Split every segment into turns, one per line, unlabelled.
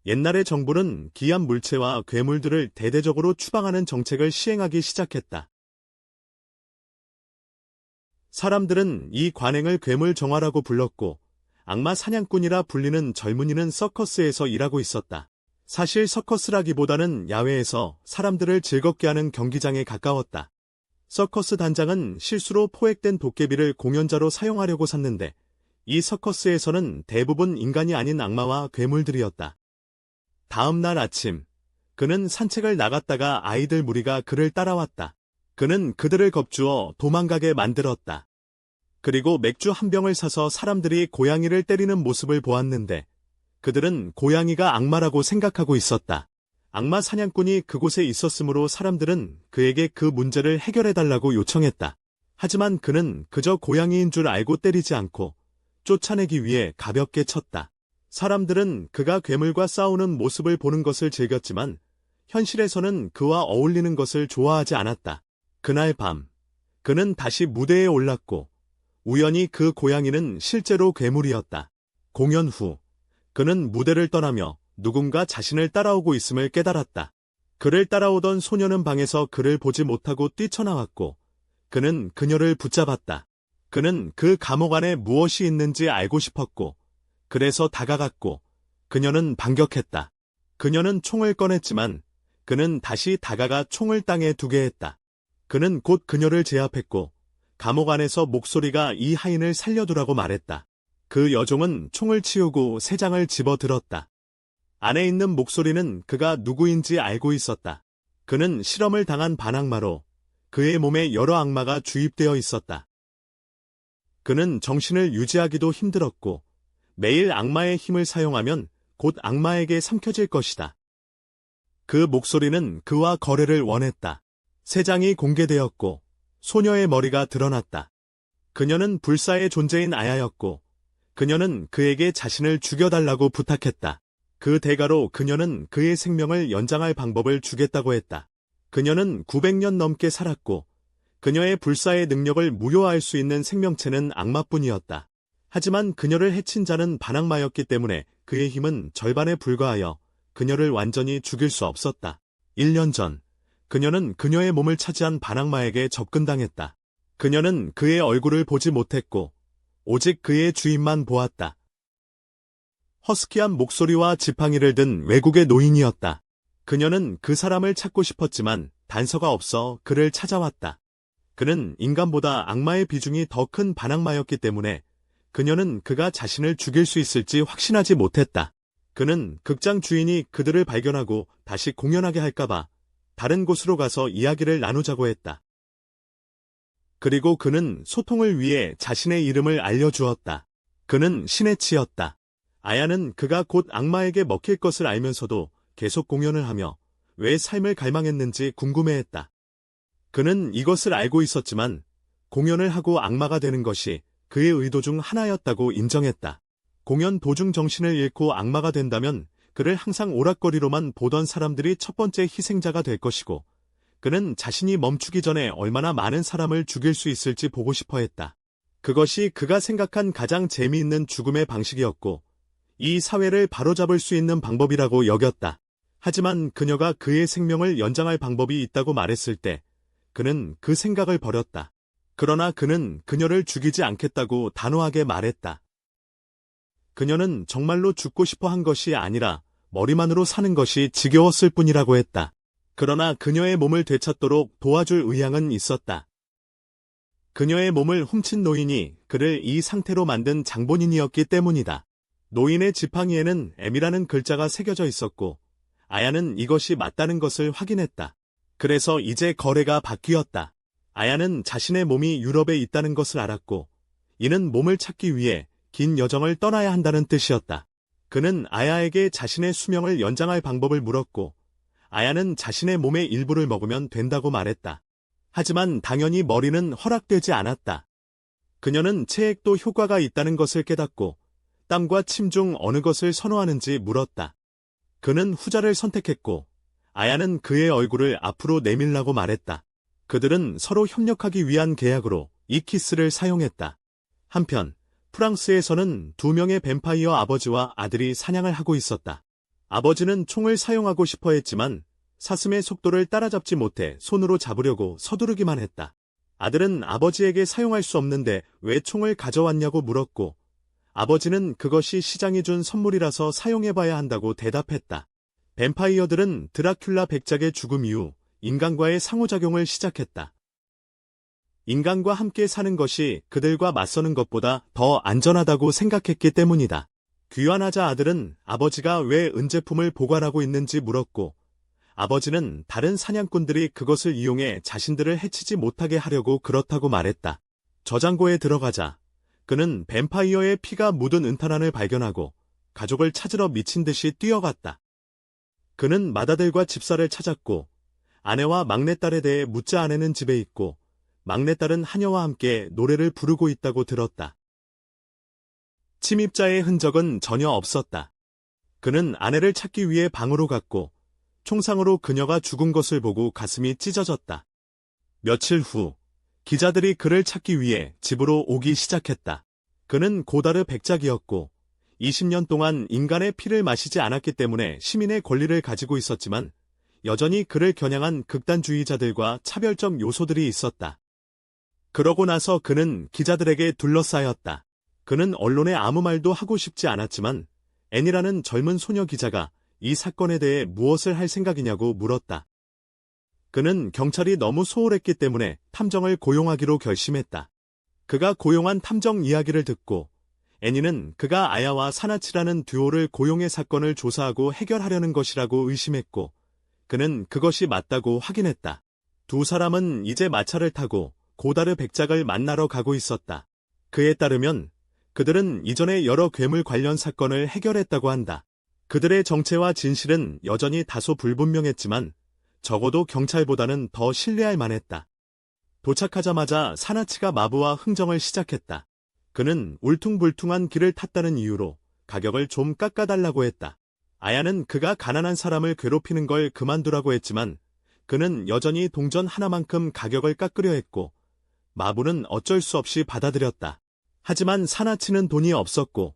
옛날의 정부는 기암 물체와 괴물들을 대대적으로 추방하는 정책을 시행하기 시작했다. 사람들은 이 관행을 괴물 정화라고 불렀고 악마 사냥꾼이라 불리는 젊은이는 서커스에서 일하고 있었다. 사실 서커스라기보다는 야외에서 사람들을 즐겁게 하는 경기장에 가까웠다. 서커스 단장은 실수로 포획된 도깨비를 공연자로 사용하려고 샀는데 이 서커스에서는 대부분 인간이 아닌 악마와 괴물들이었다. 다음 날 아침, 그는 산책을 나갔다가 아이들 무리가 그를 따라왔다. 그는 그들을 겁주어 도망가게 만들었다. 그리고 맥주 한 병을 사서 사람들이 고양이를 때리는 모습을 보았는데 그들은 고양이가 악마라고 생각하고 있었다. 악마 사냥꾼이 그곳에 있었으므로 사람들은 그에게 그 문제를 해결해달라고 요청했다. 하지만 그는 그저 고양이인 줄 알고 때리지 않고 쫓아내기 위해 가볍게 쳤다. 사람들은 그가 괴물과 싸우는 모습을 보는 것을 즐겼지만 현실에서는 그와 어울리는 것을 좋아하지 않았다. 그날 밤, 그는 다시 무대에 올랐고 우연히 그 고양이는 실제로 괴물이었다. 공연 후, 그는 무대를 떠나며 누군가 자신을 따라오고 있음을 깨달았다. 그를 따라오던 소녀는 방에서 그를 보지 못하고 뛰쳐나왔고 그는 그녀를 붙잡았다. 그는 그 감옥 안에 무엇이 있는지 알고 싶었고 그래서 다가갔고 그녀는 반격했다. 그녀는 총을 꺼냈지만 그는 다시 다가가 총을 땅에 두게 했다. 그는 곧 그녀를 제압했고 감옥 안에서 목소리가 이 하인을 살려두라고 말했다. 그 여종은 총을 치우고 세 장을 집어들었다. 안에 있는 목소리는 그가 누구인지 알고 있었다. 그는 실험을 당한 반악마로 그의 몸에 여러 악마가 주입되어 있었다. 그는 정신을 유지하기도 힘들었고 매일 악마의 힘을 사용하면 곧 악마에게 삼켜질 것이다. 그 목소리는 그와 거래를 원했다. 세 장이 공개되었고 소녀의 머리가 드러났다. 그녀는 불사의 존재인 아야였고 그녀는 그에게 자신을 죽여달라고 부탁했다. 그 대가로 그녀는 그의 생명을 연장할 방법을 주겠다고 했다. 그녀는 900년 넘게 살았고 그녀의 불사의 능력을 무효화할 수 있는 생명체는 악마뿐이었다. 하지만 그녀를 해친 자는 반악마였기 때문에 그의 힘은 절반에 불과하여 그녀를 완전히 죽일 수 없었다. 1년 전, 그녀는 그녀의 몸을 차지한 반악마에게 접근당했다. 그녀는 그의 얼굴을 보지 못했고 오직 그의 주인만 보았다. 허스키한 목소리와 지팡이를 든 외국의 노인이었다. 그녀는 그 사람을 찾고 싶었지만 단서가 없어 그를 찾아왔다. 그는 인간보다 악마의 비중이 더 큰 반악마였기 때문에 그녀는 그가 자신을 죽일 수 있을지 확신하지 못했다. 그는 극장 주인이 그들을 발견하고 다시 공연하게 할까봐 다른 곳으로 가서 이야기를 나누자고 했다. 그리고 그는 소통을 위해 자신의 이름을 알려주었다. 그는 신에 치였다. 아야는 그가 곧 악마에게 먹힐 것을 알면서도 계속 공연을 하며 왜 삶을 갈망했는지 궁금해했다. 그는 이것을 알고 있었지만 공연을 하고 악마가 되는 것이 그의 의도 중 하나였다고 인정했다. 공연 도중 정신을 잃고 악마가 된다면 그를 항상 오락거리로만 보던 사람들이 첫 번째 희생자가 될 것이고 그는 자신이 멈추기 전에 얼마나 많은 사람을 죽일 수 있을지 보고 싶어 했다. 그것이 그가 생각한 가장 재미있는 죽음의 방식이었고 이 사회를 바로잡을 수 있는 방법이라고 여겼다. 하지만 그녀가 그의 생명을 연장할 방법이 있다고 말했을 때 그는 그 생각을 버렸다. 그러나 그는 그녀를 죽이지 않겠다고 단호하게 말했다. 그녀는 정말로 죽고 싶어 한 것이 아니라 머리만으로 사는 것이 지겨웠을 뿐이라고 했다. 그러나 그녀의 몸을 되찾도록 도와줄 의향은 있었다. 그녀의 몸을 훔친 노인이 그를 이 상태로 만든 장본인이었기 때문이다. 노인의 지팡이에는 M이라는 글자가 새겨져 있었고 아야는 이것이 맞다는 것을 확인했다. 그래서 이제 거래가 바뀌었다. 아야는 자신의 몸이 유럽에 있다는 것을 알았고 이는 몸을 찾기 위해 긴 여정을 떠나야 한다는 뜻이었다. 그는 아야에게 자신의 수명을 연장할 방법을 물었고 아야는 자신의 몸의 일부를 먹으면 된다고 말했다. 하지만 당연히 머리는 허락되지 않았다. 그녀는 체액도 효과가 있다는 것을 깨닫고 땀과 침 중 어느 것을 선호하는지 물었다. 그는 후자를 선택했고 아야는 그의 얼굴을 앞으로 내밀라고 말했다. 그들은 서로 협력하기 위한 계약으로 이 키스를 사용했다. 한편 프랑스에서는 2명의 뱀파이어 아버지와 아들이 사냥을 하고 있었다. 아버지는 총을 사용하고 싶어 했지만 사슴의 속도를 따라잡지 못해 손으로 잡으려고 서두르기만 했다. 아들은 아버지에게 사용할 수 없는데 왜 총을 가져왔냐고 물었고 아버지는 그것이 시장이 준 선물이라서 사용해봐야 한다고 대답했다. 뱀파이어들은 드라큘라 백작의 죽음 이후 인간과의 상호작용을 시작했다. 인간과 함께 사는 것이 그들과 맞서는 것보다 더 안전하다고 생각했기 때문이다. 귀환하자 아들은 아버지가 왜 은제품을 보관하고 있는지 물었고 아버지는 다른 사냥꾼들이 그것을 이용해 자신들을 해치지 못하게 하려고 그렇다고 말했다. 저장고에 들어가자 그는 뱀파이어의 피가 묻은 은탄환을 발견하고 가족을 찾으러 미친 듯이 뛰어갔다. 그는 맏아들과 집사를 찾았고 아내와 막내딸에 대해 묻자 아내는 집에 있고 막내딸은 하녀와 함께 노래를 부르고 있다고 들었다. 침입자의 흔적은 전혀 없었다. 그는 아내를 찾기 위해 방으로 갔고 총상으로 그녀가 죽은 것을 보고 가슴이 찢어졌다. 며칠 후 기자들이 그를 찾기 위해 집으로 오기 시작했다. 그는 고다르 백작이었고 20년 동안 인간의 피를 마시지 않았기 때문에 시민의 권리를 가지고 있었지만 여전히 그를 겨냥한 극단주의자들과 차별적 요소들이 있었다. 그러고 나서 그는 기자들에게 둘러싸였다. 그는 언론에 아무 말도 하고 싶지 않았지만 앤이라는 젊은 소녀 기자가 이 사건에 대해 무엇을 할 생각이냐고 물었다. 그는 경찰이 너무 소홀했기 때문에 탐정을 고용하기로 결심했다. 그가 고용한 탐정 이야기를 듣고 애니는 그가 아야와 사나치라는 듀오를 고용해 사건을 조사하고 해결하려는 것이라고 의심했고 그는 그것이 맞다고 확인했다. 두 사람은 이제 마차를 타고 고다르 백작을 만나러 가고 있었다. 그에 따르면 그들은 이전에 여러 괴물 관련 사건을 해결했다고 한다. 그들의 정체와 진실은 여전히 다소 불분명했지만 적어도 경찰보다는 더 신뢰할 만했다. 도착하자마자 사나치가 마부와 흥정을 시작했다. 그는 울퉁불퉁한 길을 탔다는 이유로 가격을 좀 깎아달라고 했다. 아야는 그가 가난한 사람을 괴롭히는 걸 그만두라고 했지만 그는 여전히 동전 하나만큼 가격을 깎으려 했고 마부는 어쩔 수 없이 받아들였다. 하지만 사나치는 돈이 없었고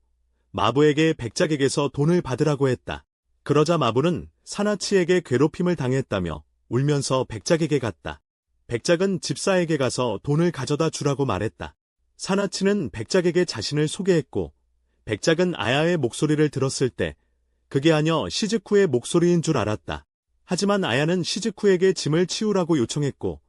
마부에게 백작에게서 돈을 받으라고 했다. 그러자 마부는 사나치에게 괴롭힘을 당했다며 울면서 백작에게 갔다. 백작은 집사에게 가서 돈을 가져다 주라고 말했다. 사나치는 백작에게 자신을 소개했고 백작은 아야의 목소리를 들었을 때 그게 아녀 시즈쿠의 목소리인 줄 알았다. 하지만 아야는 시즈쿠에게 짐을 치우라고 요청했고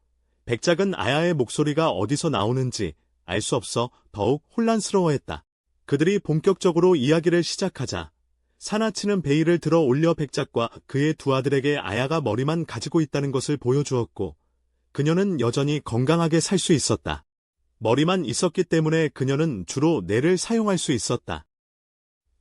백작은 아야의 목소리가 어디서 나오는지 알 수 없어 더욱 혼란스러워했다. 그들이 본격적으로 이야기를 시작하자 사나치는 베일을 들어 올려 백작과 그의 두 아들에게 아야가 머리만 가지고 있다는 것을 보여주었고 그녀는 여전히 건강하게 살 수 있었다. 머리만 있었기 때문에 그녀는 주로 뇌를 사용할 수 있었다.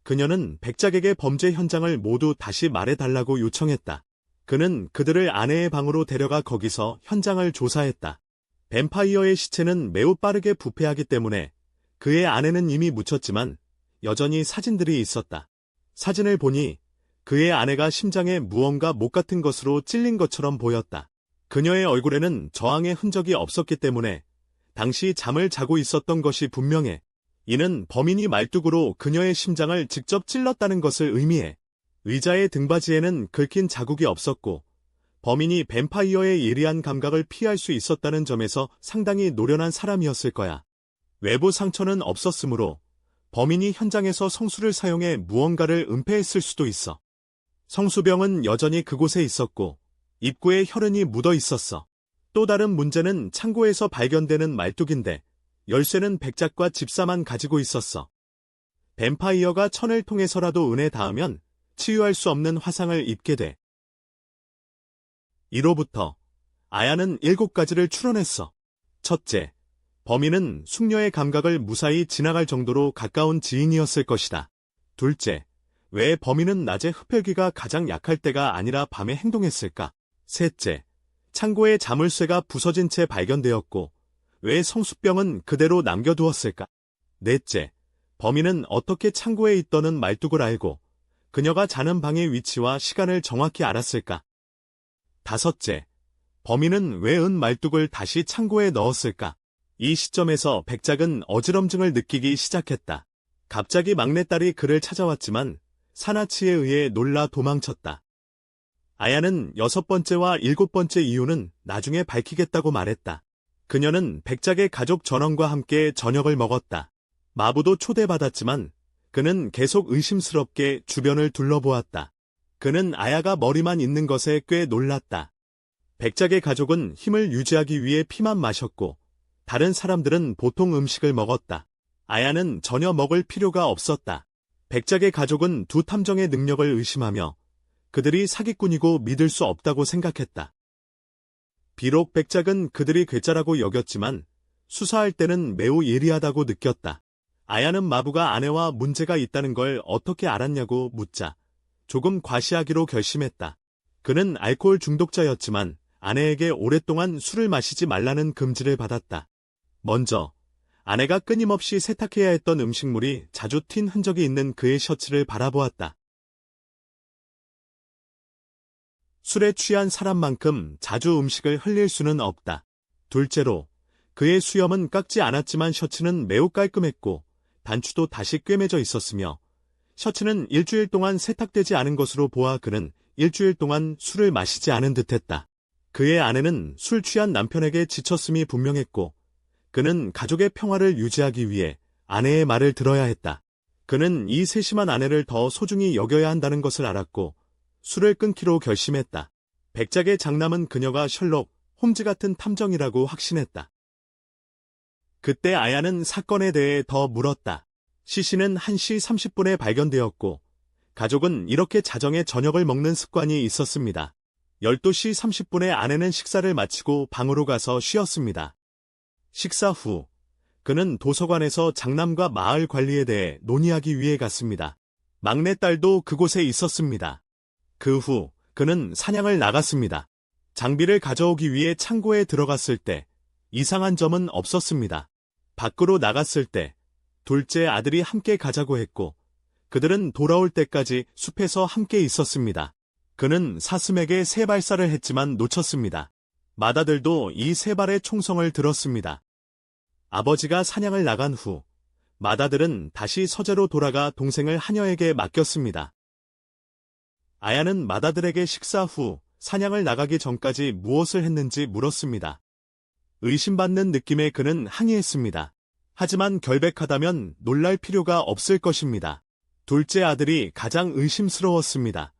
그녀는 백작에게 범죄 현장을 모두 다시 말해달라고 요청했다. 그는 그들을 아내의 방으로 데려가 거기서 현장을 조사했다. 뱀파이어의 시체는 매우 빠르게 부패하기 때문에 그의 아내는 이미 묻혔지만 여전히 사진들이 있었다. 사진을 보니 그의 아내가 심장에 무언가 못 같은 것으로 찔린 것처럼 보였다. 그녀의 얼굴에는 저항의 흔적이 없었기 때문에 당시 잠을 자고 있었던 것이 분명해. 이는 범인이 말뚝으로 그녀의 심장을 직접 찔렀다는 것을 의미해. 의자의 등받이에는 긁힌 자국이 없었고 범인이 뱀파이어의 예리한 감각을 피할 수 있었다는 점에서 상당히 노련한 사람이었을 거야. 외부 상처는 없었으므로 범인이 현장에서 성수를 사용해 무언가를 은폐했을 수도 있어. 성수병은 여전히 그곳에 있었고 입구에 혈흔이 묻어 있었어. 또 다른 문제는 창고에서 발견되는 말뚝인데 열쇠는 백작과 집사만 가지고 있었어. 뱀파이어가 천을 통해서라도 은에 닿으면 치유할 수 없는 화상을 입게 돼. 이로부터 아야는 7가지를 추론했어. 첫째, 범인은 숙녀의 감각을 무사히 지나갈 정도로 가까운 지인이었을 것이다. 둘째, 왜 범인은 낮에 흡혈귀가 가장 약할 때가 아니라 밤에 행동했을까? 셋째, 창고에 자물쇠가 부서진 채 발견되었고 왜 성수병은 그대로 남겨두었을까? 넷째, 범인은 어떻게 창고에 있더는 말뚝을 알고 그녀가 자는 방의 위치와 시간을 정확히 알았을까? 다섯째, 범인은 왜 은 말뚝을 다시 창고에 넣었을까? 이 시점에서 백작은 어지럼증을 느끼기 시작했다. 갑자기 막내딸이 그를 찾아왔지만 사나치에 의해 놀라 도망쳤다. 아야는 6번째와 7번째 이유는 나중에 밝히겠다고 말했다. 그녀는 백작의 가족 전원과 함께 저녁을 먹었다. 마부도 초대받았지만 그는 계속 의심스럽게 주변을 둘러보았다. 그는 아야가 머리만 있는 것에 꽤 놀랐다. 백작의 가족은 힘을 유지하기 위해 피만 마셨고 다른 사람들은 보통 음식을 먹었다. 아야는 전혀 먹을 필요가 없었다. 백작의 가족은 두 탐정의 능력을 의심하며 그들이 사기꾼이고 믿을 수 없다고 생각했다. 비록 백작은 그들이 괴짜라고 여겼지만 수사할 때는 매우 예리하다고 느꼈다. 아야는 마부가 아내와 문제가 있다는 걸 어떻게 알았냐고 묻자 조금 과시하기로 결심했다. 그는 알코올 중독자였지만 아내에게 오랫동안 술을 마시지 말라는 금지를 받았다. 먼저 아내가 끊임없이 세탁해야 했던 음식물이 자주 튄 흔적이 있는 그의 셔츠를 바라보았다. 술에 취한 사람만큼 자주 음식을 흘릴 수는 없다. 둘째로 그의 수염은 깎지 않았지만 셔츠는 매우 깔끔했고 단추도 다시 꿰매져 있었으며 셔츠는 일주일 동안 세탁되지 않은 것으로 보아 그는 일주일 동안 술을 마시지 않은 듯했다. 그의 아내는 술 취한 남편에게 지쳤음이 분명했고 그는 가족의 평화를 유지하기 위해 아내의 말을 들어야 했다. 그는 이 세심한 아내를 더 소중히 여겨야 한다는 것을 알았고 술을 끊기로 결심했다. 백작의 장남은 그녀가 셜록 홈즈 같은 탐정이라고 확신했다. 그때 아야는 사건에 대해 더 물었다. 시신은 1시 30분에 발견되었고 가족은 이렇게 자정에 저녁을 먹는 습관이 있었습니다. 12시 30분에 아내는 식사를 마치고 방으로 가서 쉬었습니다. 식사 후 그는 도서관에서 장남과 마을 관리에 대해 논의하기 위해 갔습니다. 막내딸도 그곳에 있었습니다. 그 후 그는 사냥을 나갔습니다. 장비를 가져오기 위해 창고에 들어갔을 때 이상한 점은 없었습니다. 밖으로 나갔을 때 둘째 아들이 함께 가자고 했고 그들은 돌아올 때까지 숲에서 함께 있었습니다. 그는 사슴에게 3발사를 했지만 놓쳤습니다. 맏아들도 이 3발의 총성을 들었습니다. 아버지가 사냥을 나간 후 맏아들은 다시 서재로 돌아가 동생을 하녀에게 맡겼습니다. 아야는 맏아들에게 식사 후 사냥을 나가기 전까지 무엇을 했는지 물었습니다. 의심받는 느낌에 그는 항의했습니다. 하지만 결백하다면 놀랄 필요가 없을 것입니다. 둘째 아들이 가장 의심스러웠습니다.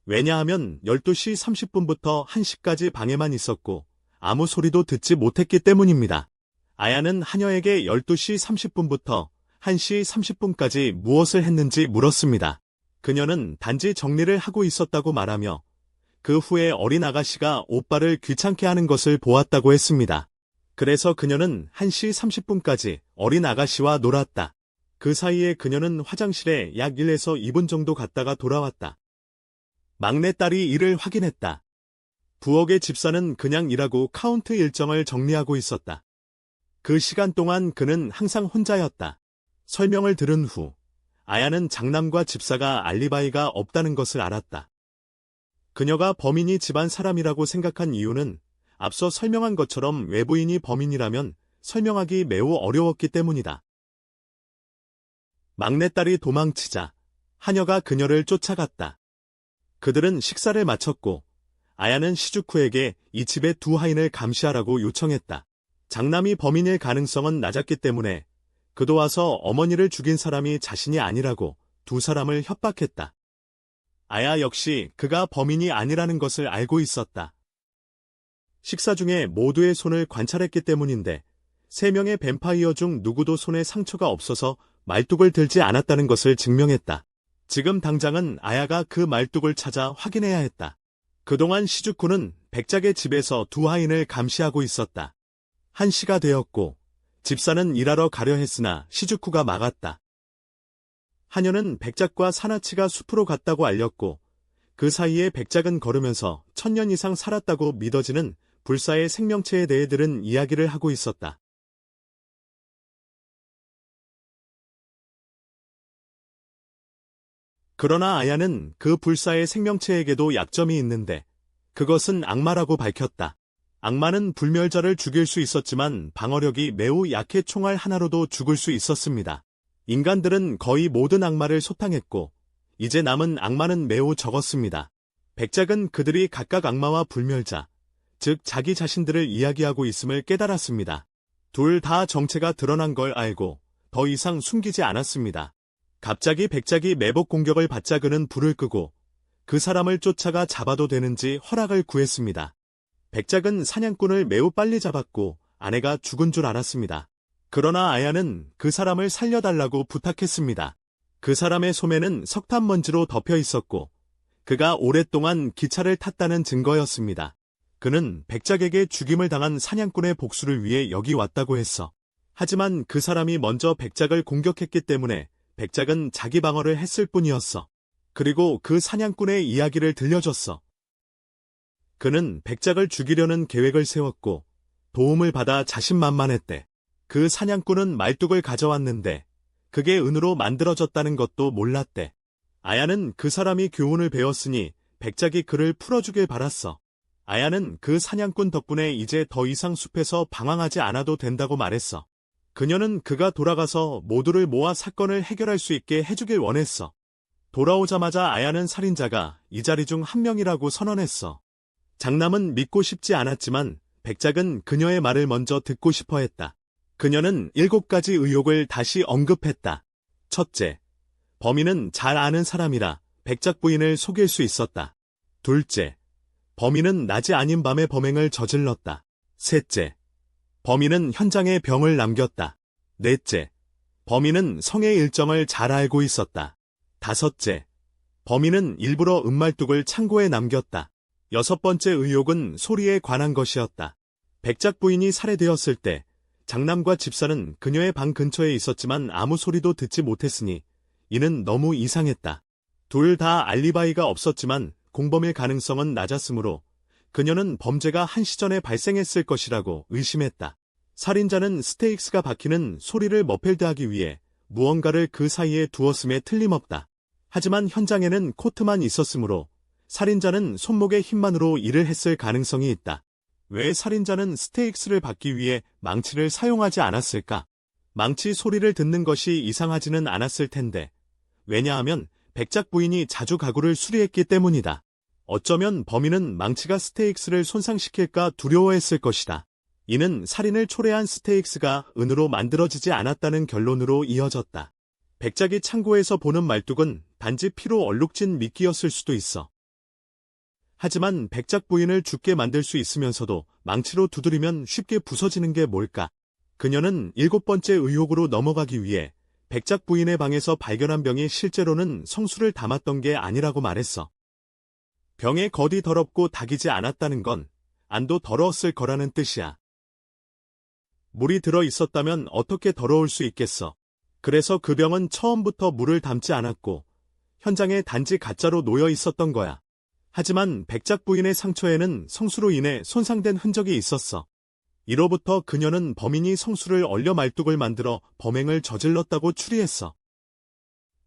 왜냐하면 12시 30분부터 1시까지 방에만 있었고 아무 소리도 듣지 못했기 때문입니다. 아야는 하녀에게 12시 30분부터 1시 30분까지 무엇을 했는지 물었습니다. 그녀는 단지 정리를 하고 있었다고 말하며 그 후에 어린 아가씨가 오빠를 귀찮게 하는 것을 보았다고 했습니다. 그래서 그녀는 1시 30분까지 어린 아가씨와 놀았다. 그 사이에 그녀는 화장실에 약 1에서 2분 정도 갔다가 돌아왔다. 막내딸이 이를 확인했다. 부엌의 집사는 그냥 일하고 카운트 일정을 정리하고 있었다. 그 시간 동안 그는 항상 혼자였다. 설명을 들은 후 아야는 장남과 집사가 알리바이가 없다는 것을 알았다. 그녀가 범인이 집안 사람이라고 생각한 이유는 앞서 설명한 것처럼 외부인이 범인이라면 설명하기 매우 어려웠기 때문이다. 막내딸이 도망치자 하녀가 그녀를 쫓아갔다. 그들은 식사를 마쳤고 아야는 시주쿠에게 이 집의 두 하인을 감시하라고 요청했다. 장남이 범인일 가능성은 낮았기 때문에 그도 와서 어머니를 죽인 사람이 자신이 아니라고 두 사람을 협박했다. 아야 역시 그가 범인이 아니라는 것을 알고 있었다. 식사 중에 모두의 손을 관찰했기 때문인데 3명의 뱀파이어 중 누구도 손에 상처가 없어서 말뚝을 들지 않았다는 것을 증명했다. 지금 당장은 아야가 그 말뚝을 찾아 확인해야 했다. 그동안 시주쿠는 백작의 집에서 두 하인을 감시하고 있었다. 1시가 되었고 집사는 일하러 가려 했으나 시주쿠가 막았다. 하녀는 백작과 사나치가 숲으로 갔다고 알렸고 그 사이에 백작은 걸으면서 1000년 이상 살았다고 믿어지는 불사의 생명체에 대해 들은 이야기를 하고 있었다. 그러나 아야는 그 불사의 생명체에게도 약점이 있는데 그것은 악마라고 밝혔다. 악마는 불멸자를 죽일 수 있었지만 방어력이 매우 약해 총알 하나로도 죽을 수 있었습니다. 인간들은 거의 모든 악마를 소탕했고 이제 남은 악마는 매우 적었습니다. 백작은 그들이 각각 악마와 불멸자, 즉 자기 자신들을 이야기하고 있음을 깨달았습니다. 둘 다 정체가 드러난 걸 알고 더 이상 숨기지 않았습니다. 갑자기 백작이 매복 공격을 받자 그는 불을 끄고 그 사람을 쫓아가 잡아도 되는지 허락을 구했습니다. 백작은 사냥꾼을 매우 빨리 잡았고 아내가 죽은 줄 알았습니다. 그러나 아야는 그 사람을 살려달라고 부탁했습니다. 그 사람의 소매는 석탄 먼지로 덮여 있었고 그가 오랫동안 기차를 탔다는 증거였습니다. 그는 백작에게 죽임을 당한 사냥꾼의 복수를 위해 여기 왔다고 했어. 하지만 그 사람이 먼저 백작을 공격했기 때문에 백작은 자기 방어를 했을 뿐이었어. 그리고 그 사냥꾼의 이야기를 들려줬어. 그는 백작을 죽이려는 계획을 세웠고 도움을 받아 자신만만했대. 그 사냥꾼은 말뚝을 가져왔는데 그게 은으로 만들어졌다는 것도 몰랐대. 아야는 그 사람이 교훈을 배웠으니 백작이 그를 풀어주길 바랐어. 아야는 그 사냥꾼 덕분에 이제 더 이상 숲에서 방황하지 않아도 된다고 말했어. 그녀는 그가 돌아가서 모두를 모아 사건을 해결할 수 있게 해주길 원했어. 돌아오자마자 아야는 살인자가 이 자리 중 한 명이라고 선언했어. 장남은 믿고 싶지 않았지만 백작은 그녀의 말을 먼저 듣고 싶어 했다. 그녀는 7가지 의혹을 다시 언급했다. 첫째, 범인은 잘 아는 사람이라 백작 부인을 속일 수 있었다. 둘째, 범인은 낮이 아닌 밤에 범행을 저질렀다. 셋째, 범인은 현장에 병을 남겼다. 넷째, 범인은 성의 일정을 잘 알고 있었다. 다섯째, 범인은 일부러 은말뚝을 창고에 남겼다. 6번째 의혹은 소리에 관한 것이었다. 백작 부인이 살해되었을 때 장남과 집사는 그녀의 방 근처에 있었지만 아무 소리도 듣지 못했으니 이는 너무 이상했다. 둘 다 알리바이가 없었지만 공범일 가능성은 낮았으므로 그녀는 범죄가 한시 전에 발생했을 것이라고 의심했다. 살인자는 스테익스가 박히는 소리를 머필드하기 위해 무언가를 그 사이에 두었음에 틀림없다. 하지만 현장에는 코트만 있었으므로 살인자는 손목의 힘만으로 일을 했을 가능성이 있다. 왜 살인자는 스테익스를 받기 위해 망치를 사용하지 않았을까? 망치 소리를 듣는 것이 이상하지는 않았을 텐데. 왜냐하면 백작 부인이 자주 가구를 수리했기 때문이다. 어쩌면 범인은 망치가 스테익스를 손상시킬까 두려워했을 것이다. 이는 살인을 초래한 스테익스가 은으로 만들어지지 않았다는 결론으로 이어졌다. 백작이 창고에서 보는 말뚝은 단지 피로 얼룩진 미끼였을 수도 있어. 하지만 백작 부인을 죽게 만들 수 있으면서도 망치로 두드리면 쉽게 부서지는 게 뭘까? 그녀는 7번째 의혹으로 넘어가기 위해 백작 부인의 방에서 발견한 병이 실제로는 성수를 담았던 게 아니라고 말했어. 병에 겉이 더럽고 dak이지 않았다는 건 안도 더러웠을 거라는 뜻이야. 물이 들어 있었다면 어떻게 더러울 수 있겠어. 그래서 그 병은 처음부터 물을 담지 않았고 현장에 단지 가짜로 놓여 있었던 거야. 하지만 백작 부인의 상처에는 성수로 인해 손상된 흔적이 있었어. 이로부터 그녀는 범인이 성수를 얼려 말뚝을 만들어 범행을 저질렀다고 추리했어.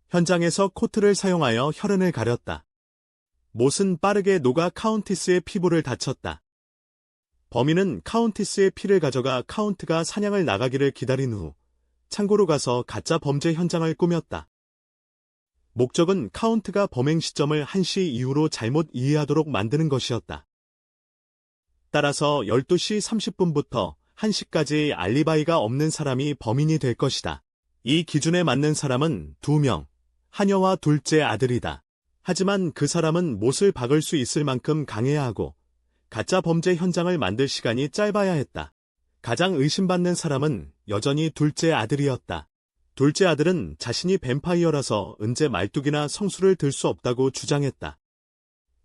현장에서 코트를 사용하여 혈흔을 가렸다. 못은 빠르게 녹아 카운티스의 피부를 다쳤다. 범인은 카운티스의 피를 가져가 카운트가 사냥을 나가기를 기다린 후 창고로 가서 가짜 범죄 현장을 꾸몄다. 목적은 카운트가 범행 시점을 1시 이후로 잘못 이해하도록 만드는 것이었다. 따라서 12시 30분부터 1시까지 알리바이가 없는 사람이 범인이 될 것이다. 이 기준에 맞는 사람은 2명, 하녀와 둘째 아들이다. 하지만 그 사람은 못을 박을 수 있을 만큼 강해야 하고 가짜 범죄 현장을 만들 시간이 짧아야 했다. 가장 의심받는 사람은 여전히 둘째 아들이었다. 둘째 아들은 자신이 뱀파이어라서 은재 말뚝이나 성수를 들 수 없다고 주장했다.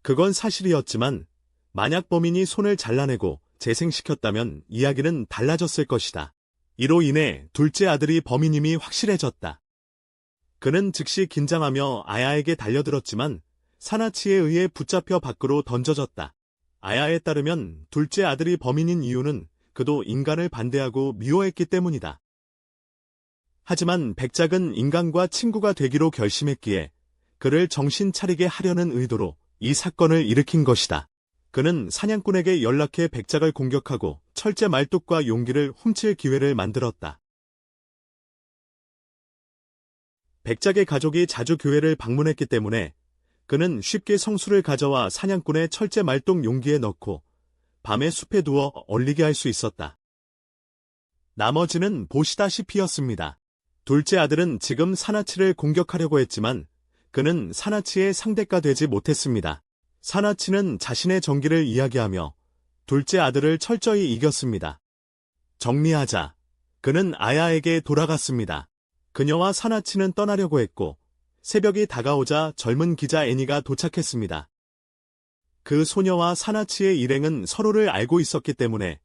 그건 사실이었지만 만약 범인이 손을 잘라내고 재생시켰다면 이야기는 달라졌을 것이다. 이로 인해 둘째 아들이 범인임이 확실해졌다. 그는 즉시 긴장하며 아야에게 달려들었지만 사나치에 의해 붙잡혀 밖으로 던져졌다. 아야에 따르면 둘째 아들이 범인인 이유는 그도 인간을 반대하고 미워했기 때문이다. 하지만 백작은 인간과 친구가 되기로 결심했기에 그를 정신 차리게 하려는 의도로 이 사건을 일으킨 것이다. 그는 사냥꾼에게 연락해 백작을 공격하고 철제 말뚝과 용기를 훔칠 기회를 만들었다. 백작의 가족이 자주 교회를 방문했기 때문에 그는 쉽게 성수를 가져와 사냥꾼의 철제 말똥 용기에 넣고 밤에 숲에 두어 얼리게 할 수 있었다. 나머지는 보시다시피였습니다. 둘째 아들은 지금 사나치를 공격하려고 했지만 그는 사나치의 상대가 되지 못했습니다. 사나치는 자신의 정기를 이야기하며 둘째 아들을 철저히 이겼습니다. 정리하자. 그는 아야에게 돌아갔습니다. 그녀와 사나치는 떠나려고 했고 새벽이 다가오자 젊은 기자 애니가 도착했습니다. 그 소녀와 사나치의 일행은 서로를 알고 있었기 때문에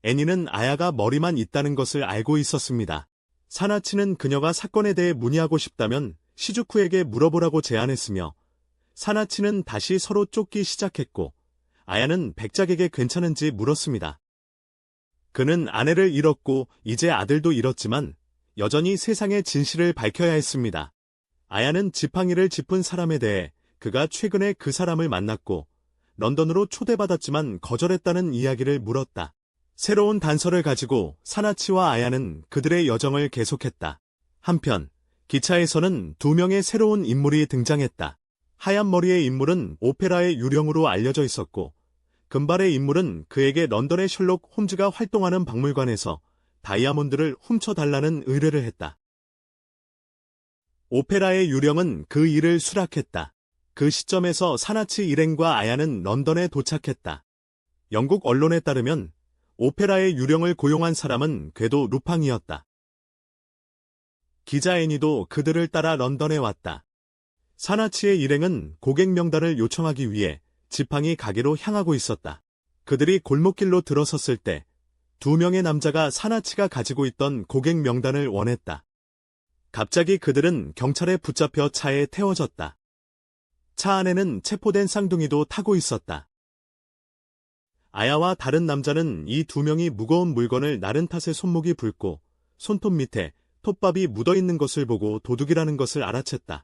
애니는 아야가 머리만 있다는 것을 알고 있었습니다. 사나치는 그녀가 사건에 대해 문의하고 싶다면 시즈쿠에게 물어보라고 제안했으며 사나치는 다시 서로 쫓기 시작했고 아야는 백작에게 괜찮은지 물었습니다. 그는 아내를 잃었고 이제 아들도 잃었지만 여전히 세상의 진실을 밝혀야 했습니다. 아야는 지팡이를 짚은 사람에 대해 그가 최근에 그 사람을 만났고 런던으로 초대받았지만 거절했다는 이야기를 물었다. 새로운 단서를 가지고 사나치와 아야는 그들의 여정을 계속했다. 한편 기차에서는 두 명의 새로운 인물이 등장했다. 하얀 머리의 인물은 오페라의 유령으로 알려져 있었고 금발의 인물은 그에게 런던의 셜록 홈즈가 활동하는 박물관에서 다이아몬드를 훔쳐달라는 의뢰를 했다. 오페라의 유령은 그 일을 수락했다. 그 시점에서 사나치 일행과 아야는 런던에 도착했다. 영국 언론에 따르면 오페라의 유령을 고용한 사람은 궤도 루팡이었다. 기자 애니도 그들을 따라 런던에 왔다. 사나치의 일행은 고객 명단을 요청하기 위해 지팡이 가게로 향하고 있었다. 그들이 골목길로 들어섰을 때 두 명의 남자가 사나치가 가지고 있던 고객 명단을 원했다. 갑자기 그들은 경찰에 붙잡혀 차에 태워졌다. 차 안에는 체포된 쌍둥이도 타고 있었다. 아야와 다른 남자는 이 두 명이 무거운 물건을 나른 탓에 손목이 붉고 손톱 밑에 톱밥이 묻어있는 것을 보고 도둑이라는 것을 알아챘다.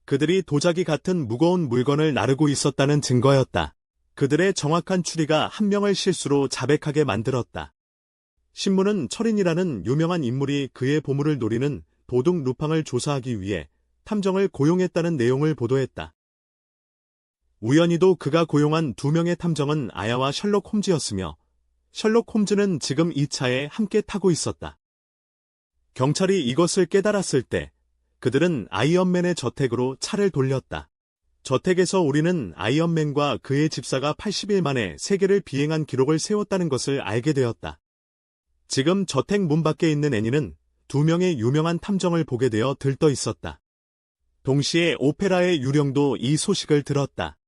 그들이 도자기 같은 무거운 물건을 나르고 있었다는 증거였다. 그들의 정확한 추리가 한 명을 실수로 자백하게 만들었다. 신문은 철인이라는 유명한 인물이 그의 보물을 노리는 도둑 루팡을 조사하기 위해 탐정을 고용했다는 내용을 보도했다. 우연히도 그가 고용한 두 명의 탐정은 아야와 셜록 홈즈였으며 셜록 홈즈는 지금 이 차에 함께 타고 있었다. 경찰이 이것을 깨달았을 때 그들은 아이언맨의 저택으로 차를 돌렸다. 저택에서 우리는 아이언맨과 그의 집사가 80일 만에 세계를 비행한 기록을 세웠다는 것을 알게 되었다. 지금 저택 문 밖에 있는 애니는 두 명의 유명한 탐정을 보게 되어 들떠 있었다. 동시에 오페라의 유령도 이 소식을 들었다.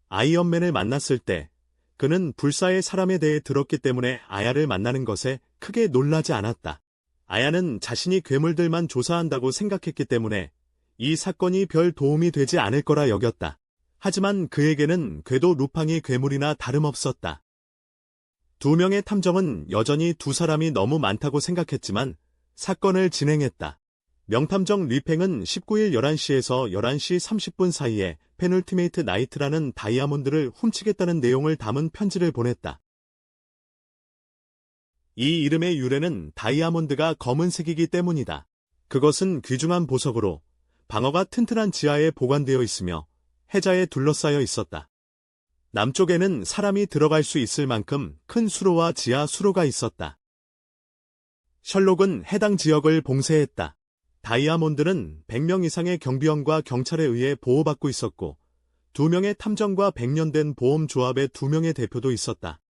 아이언맨을 만났을 때 그는 불사의 사람에 대해 들었기 때문에 아야를 만나는 것에 크게 놀라지 않았다. 아야는 자신이 괴물들만 조사한다고 생각했기 때문에 이 사건이 별 도움이 되지 않을 거라 여겼다. 하지만 그에게는 궤도 루팡이 괴물이나 다름없었다. 두 명의 탐정은 여전히 두 사람이 너무 많다고 생각했지만 사건을 진행했다. 명탐정 리팽은 19일 11시에서 11시 30분 사이에 페널티메이트 나이트라는 다이아몬드를 훔치겠다는 내용을 담은 편지를 보냈다. 이 이름의 유래는 다이아몬드가 검은색이기 때문이다. 그것은 귀중한 보석으로 방어가 튼튼한 지하에 보관되어 있으며 해자에 둘러싸여 있었다. 남쪽에는 사람이 들어갈 수 있을 만큼 큰 수로와 지하 수로가 있었다. 셜록은 해당 지역을 봉쇄했다. 다이아몬드는 100명 이상의 경비원과 경찰에 의해 보호받고 있었고 2명의 탐정과 100년 된 보험조합의 2명의 대표도 있었다.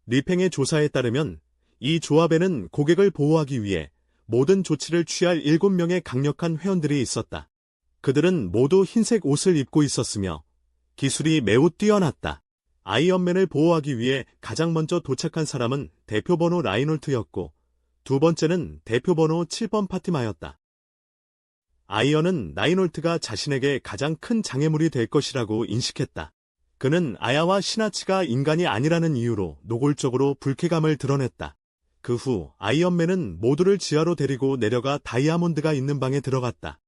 리팽의 조사에 따르면 이 조합에는 고객을 보호하기 위해 모든 조치를 취할 7명의 강력한 회원들이 있었다. 그들은 모두 흰색 옷을 입고 있었으며 기술이 매우 뛰어났다. 아이언맨을 보호하기 위해 가장 먼저 도착한 사람은 대표번호 라이놀트였고 두 번째는 대표번호 7번 파티마였다. 아이언은 라이놀트가 자신에게 가장 큰 장애물이 될 것이라고 인식했다. 그는 아야와 시나치가 인간이 아니라는 이유로 노골적으로 불쾌감을 드러냈다. 그 후 아이언맨은 모두를 지하로 데리고 내려가 다이아몬드가 있는 방에 들어갔다.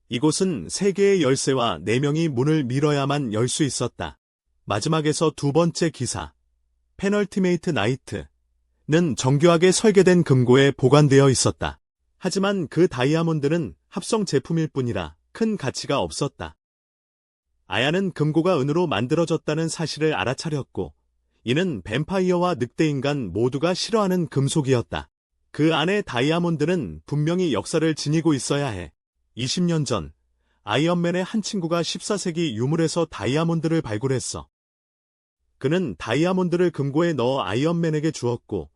이곳은 3개의 열쇠와 4명이 문을 밀어야만 열 수 있었다. 마지막에서 두 번째 기사, 페널티메이트 나이트, 정교하게 설계된 금고에 보관되어 있었다. 하지만 그 다이아몬드는 합성 제품일 뿐이라 큰 가치가 없었다. 아야는 금고가 은으로 만들어졌다는 사실을 알아차렸고, 이는 뱀파이어와 늑대인간 모두가 싫어하는 금속이었다. 그 안에 다이아몬드는 분명히 역사를 지니고 있어야 해. 20년 전, 아이언맨의 한 친구가 14세기 유물에서 다이아몬드를 발굴했어. 그는 다이아몬드를 금고에 넣어 아이언맨에게 주었고,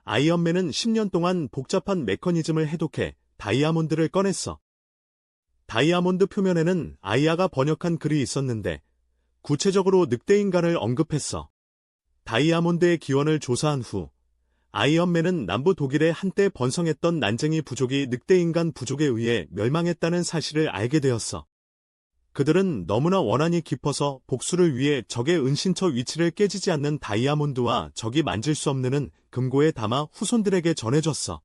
아이언맨은 10년 동안 복잡한 메커니즘을 해독해 다이아몬드를 꺼냈어. 다이아몬드 표면에는 아이아가 번역한 글이 있었는데, 구체적으로 늑대인간을 언급했어. 다이아몬드의 기원을 조사한 후, 아이언맨은 남부 독일에 한때 번성했던 난쟁이 부족이 늑대인간 부족에 의해 멸망했다는 사실을 알게 되었어. 그들은 너무나 원한이 깊어서 복수를 위해 적의 은신처 위치를 깨지지 않는 다이아몬드와 적이 만질 수 없는 금고에 담아 후손들에게 전해줬어.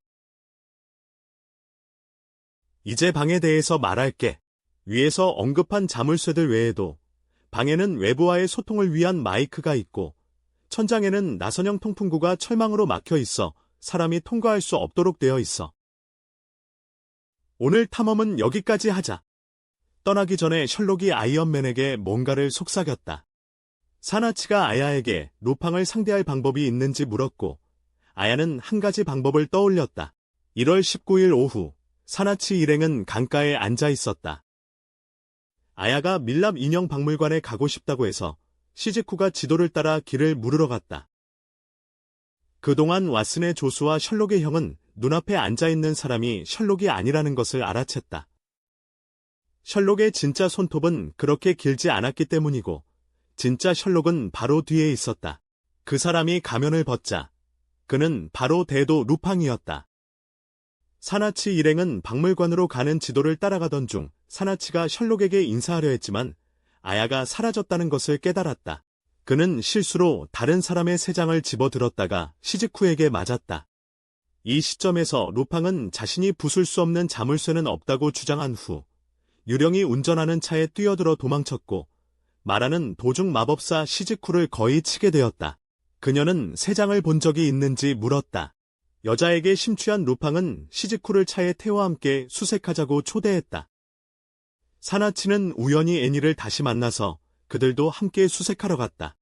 이제 방에 대해서 말할게. 위에서 언급한 자물쇠들 외에도 방에는 외부와의 소통을 위한 마이크가 있고, 천장에는 나선형 통풍구가 철망으로 막혀 있어 사람이 통과할 수 없도록 되어 있어. 오늘 탐험은 여기까지 하자. 떠나기 전에 셜록이 아이언맨에게 뭔가를 속삭였다. 사나치가 아야에게 루팡을 상대할 방법이 있는지 물었고, 아야는 한 가지 방법을 떠올렸다. 1월 19일 오후, 사나치 일행은 강가에 앉아 있었다. 아야가 밀랍 인형 박물관에 가고 싶다고 해서 시즈쿠가 지도를 따라 길을 물으러 갔다. 그동안 왓슨의 조수와 셜록의 형은 눈앞에 앉아있는 사람이 셜록이 아니라는 것을 알아챘다. 셜록의 진짜 손톱은 그렇게 길지 않았기 때문이고, 진짜 셜록은 바로 뒤에 있었다. 그 사람이 가면을 벗자 그는 바로 대도 루팡이었다. 사나치 일행은 박물관으로 가는 지도를 따라가던 중 사나치가 셜록에게 인사하려 했지만 아야가 사라졌다는 것을 깨달았다. 그는 실수로 다른 사람의 세장을 집어들었다가 시즈쿠에게 맞았다. 이 시점에서 루팡은 자신이 부술 수 없는 자물쇠는 없다고 주장한 후 유령이 운전하는 차에 뛰어들어 도망쳤고, 말하는 도중 마법사 시즈쿠를 거의 치게 되었다. 그녀는 세 장을 본 적이 있는지 물었다. 여자에게 심취한 루팡은 시즈쿠를 차에 태워 함께 수색하자고 초대했다. 사나치는 우연히 애니를 다시 만나서 그들도 함께 수색하러 갔다.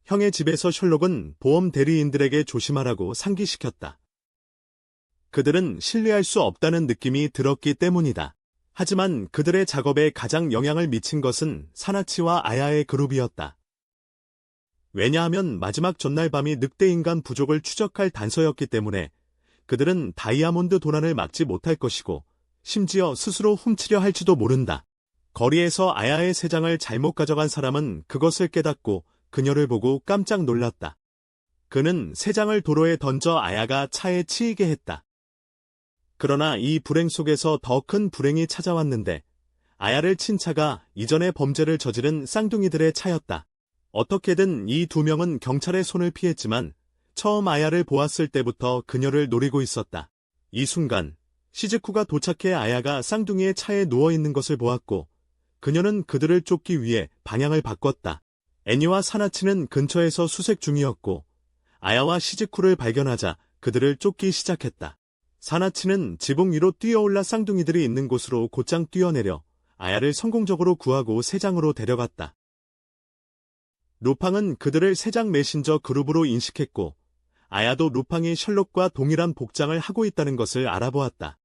형의 집에서 셜록은 보험 대리인들에게 조심하라고 상기시켰다. 그들은 신뢰할 수 없다는 느낌이 들었기 때문이다. 하지만 그들의 작업에 가장 영향을 미친 것은 사나치와 아야의 그룹이었다. 왜냐하면 마지막 전날 밤이 늑대인간 부족을 추적할 단서였기 때문에 그들은 다이아몬드 도난을 막지 못할 것이고, 심지어 스스로 훔치려 할지도 모른다. 거리에서 아야의 세 장을 잘못 가져간 사람은 그것을 깨닫고 그녀를 보고 깜짝 놀랐다. 그는 세 장을 도로에 던져 아야가 차에 치이게 했다. 그러나 이 불행 속에서 더 큰 불행이 찾아왔는데, 아야를 친 차가 이전에 범죄를 저지른 쌍둥이들의 차였다. 어떻게든 이 두 명은 경찰의 손을 피했지만 처음 아야를 보았을 때부터 그녀를 노리고 있었다. 이 순간 시즈쿠가 도착해 아야가 쌍둥이의 차에 누워있는 것을 보았고, 그녀는 그들을 쫓기 위해 방향을 바꿨다. 애니와 사나치는 근처에서 수색 중이었고, 아야와 시즈쿠를 발견하자 그들을 쫓기 시작했다. 사나치는 지붕 위로 뛰어올라 쌍둥이들이 있는 곳으로 곧장 뛰어내려 아야를 성공적으로 구하고 세장으로 데려갔다. 루팡은 그들을 세장 메신저 그룹으로 인식했고, 아야도 루팡이 셜록과 동일한 복장을 하고 있다는 것을 알아보았다.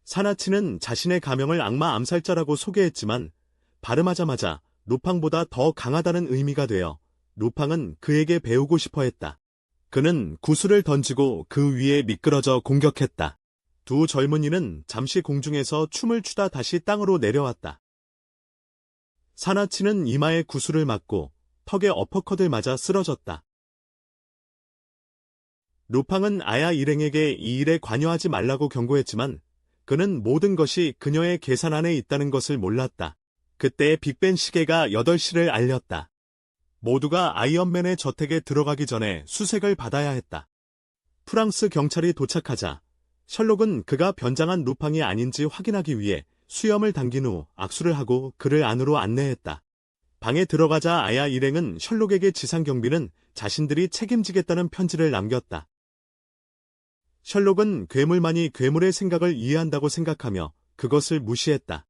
사나치는 자신의 가명을 악마 암살자라고 소개했지만 발음하자마자 루팡보다 더 강하다는 의미가 되어 루팡은 그에게 배우고 싶어 했다. 그는 구슬을 던지고 그 위에 미끄러져 공격했다. 두 젊은이는 잠시 공중에서 춤을 추다 다시 땅으로 내려왔다. 사나치는 이마에 구슬을 맞고 턱에 어퍼컷을 맞아 쓰러졌다. 루팡은 아야 일행에게 이 일에 관여하지 말라고 경고했지만 그는 모든 것이 그녀의 계산 안에 있다는 것을 몰랐다. 그때 빅벤 시계가 8시를 알렸다. 모두가 아이언맨의 저택에 들어가기 전에 수색을 받아야 했다. 프랑스 경찰이 도착하자 셜록은 그가 변장한 루팡이 아닌지 확인하기 위해 수염을 당긴 후 악수를 하고 그를 안으로 안내했다. 방에 들어가자 아야 일행은 셜록에게 지상경비는 자신들이 책임지겠다는 편지를 남겼다. 셜록은 괴물만이 괴물의 생각을 이해한다고 생각하며 그것을 무시했다.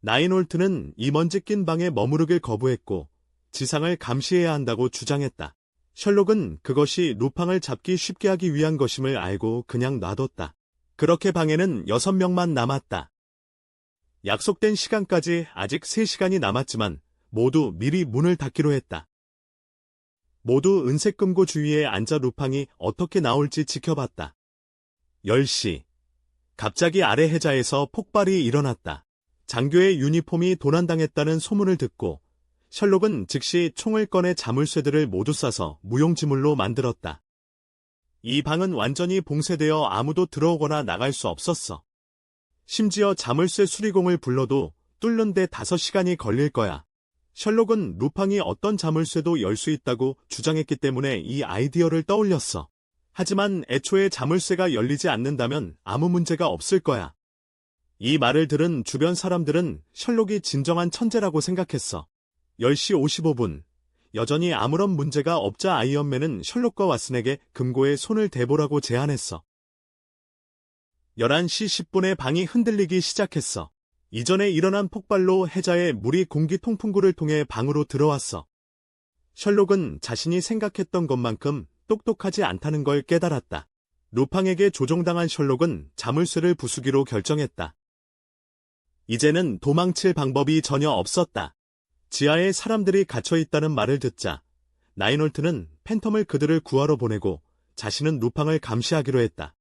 나인홀트는 이 먼지 낀 방에 머무르길 거부했고 지상을 감시해야 한다고 주장했다. 셜록은 그것이 루팡을 잡기 쉽게 하기 위한 것임을 알고 그냥 놔뒀다. 그렇게 방에는 6명만 남았다. 약속된 시간까지 아직 3시간이 남았지만 모두 미리 문을 닫기로 했다. 모두 은색 금고 주위에 앉아 루팡이 어떻게 나올지 지켜봤다. 10시. 갑자기 아래 해자에서 폭발이 일어났다. 장교의 유니폼이 도난당했다는 소문을 듣고 셜록은 즉시 총을 꺼내 자물쇠들을 모두 쏴서 무용지물로 만들었다. 이 방은 완전히 봉쇄되어 아무도 들어오거나 나갈 수 없었어. 심지어 자물쇠 수리공을 불러도 뚫는데 5시간이 걸릴 거야. 셜록은 루팡이 어떤 자물쇠도 열 수 있다고 주장했기 때문에 이 아이디어를 떠올렸어. 하지만 애초에 자물쇠가 열리지 않는다면 아무 문제가 없을 거야. 이 말을 들은 주변 사람들은 셜록이 진정한 천재라고 생각했어. 10시 55분. 여전히 아무런 문제가 없자 아이언맨은 셜록과 왓슨에게 금고에 손을 대보라고 제안했어. 11시 10분에 방이 흔들리기 시작했어. 이전에 일어난 폭발로 해자에 물이 공기 통풍구를 통해 방으로 들어왔어. 셜록은 자신이 생각했던 것만큼 똑똑하지 않다는 걸 깨달았다. 루팡에게 조종당한 셜록은 자물쇠를 부수기로 결정했다. 이제는 도망칠 방법이 전혀 없었다. 지하에 사람들이 갇혀있다는 말을 듣자 나인홀트는 팬텀을 그들을 구하러 보내고 자신은 루팡을 감시하기로 했다.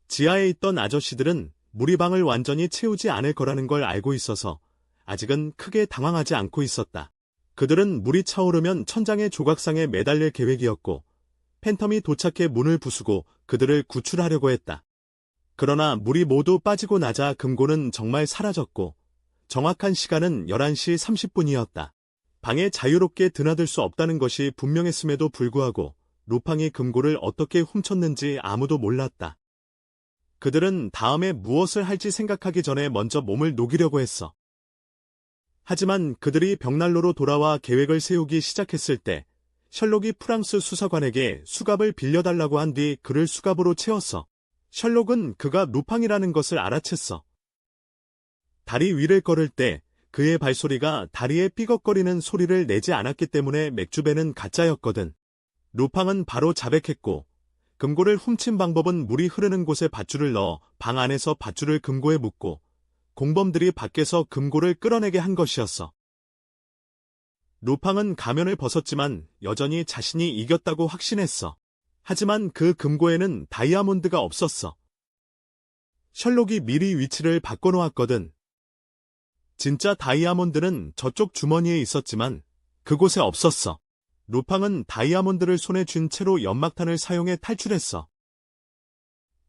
지하에 있던 아저씨들은 물이 방을 완전히 채우지 않을 거라는 걸 알고 있어서 아직은 크게 당황하지 않고 있었다. 그들은 물이 차오르면 천장의 조각상에 매달릴 계획이었고 팬텀이 도착해 문을 부수고 그들을 구출하려고 했다. 그러나 물이 모두 빠지고 나자 금고는 정말 사라졌고 정확한 시간은 11시 30분이었다. 방에 자유롭게 드나들 수 없다는 것이 분명했음에도 불구하고 루팡이 금고를 어떻게 훔쳤는지 아무도 몰랐다. 그들은 다음에 무엇을 할지 생각하기 전에 먼저 몸을 녹이려고 했어. 하지만 그들이 벽난로로 돌아와 계획을 세우기 시작했을 때 셜록이 프랑스 수사관에게 수갑을 빌려달라고 한 뒤 그를 수갑으로 채웠어. 셜록은 그가 루팡이라는 것을 알아챘어. 다리 위를 걸을 때 그의 발소리가 다리에 삐걱거리는 소리를 내지 않았기 때문에 맥주배는 가짜였거든. 루팡은 바로 자백했고 금고를 훔친 방법은 물이 흐르는 곳에 밧줄을 넣어 방 안에서 밧줄을 금고에 묶고 공범들이 밖에서 금고를 끌어내게 한 것이었어. 루팡은 가면을 벗었지만 여전히 자신이 이겼다고 확신했어. 하지만 그 금고에는 다이아몬드가 없었어. 셜록이 미리 위치를 바꿔놓았거든. 진짜 다이아몬드는 저쪽 주머니에 있었지만 그곳에 없었어. 루팡은 다이아몬드를 손에 쥔 채로 연막탄을 사용해 탈출했어.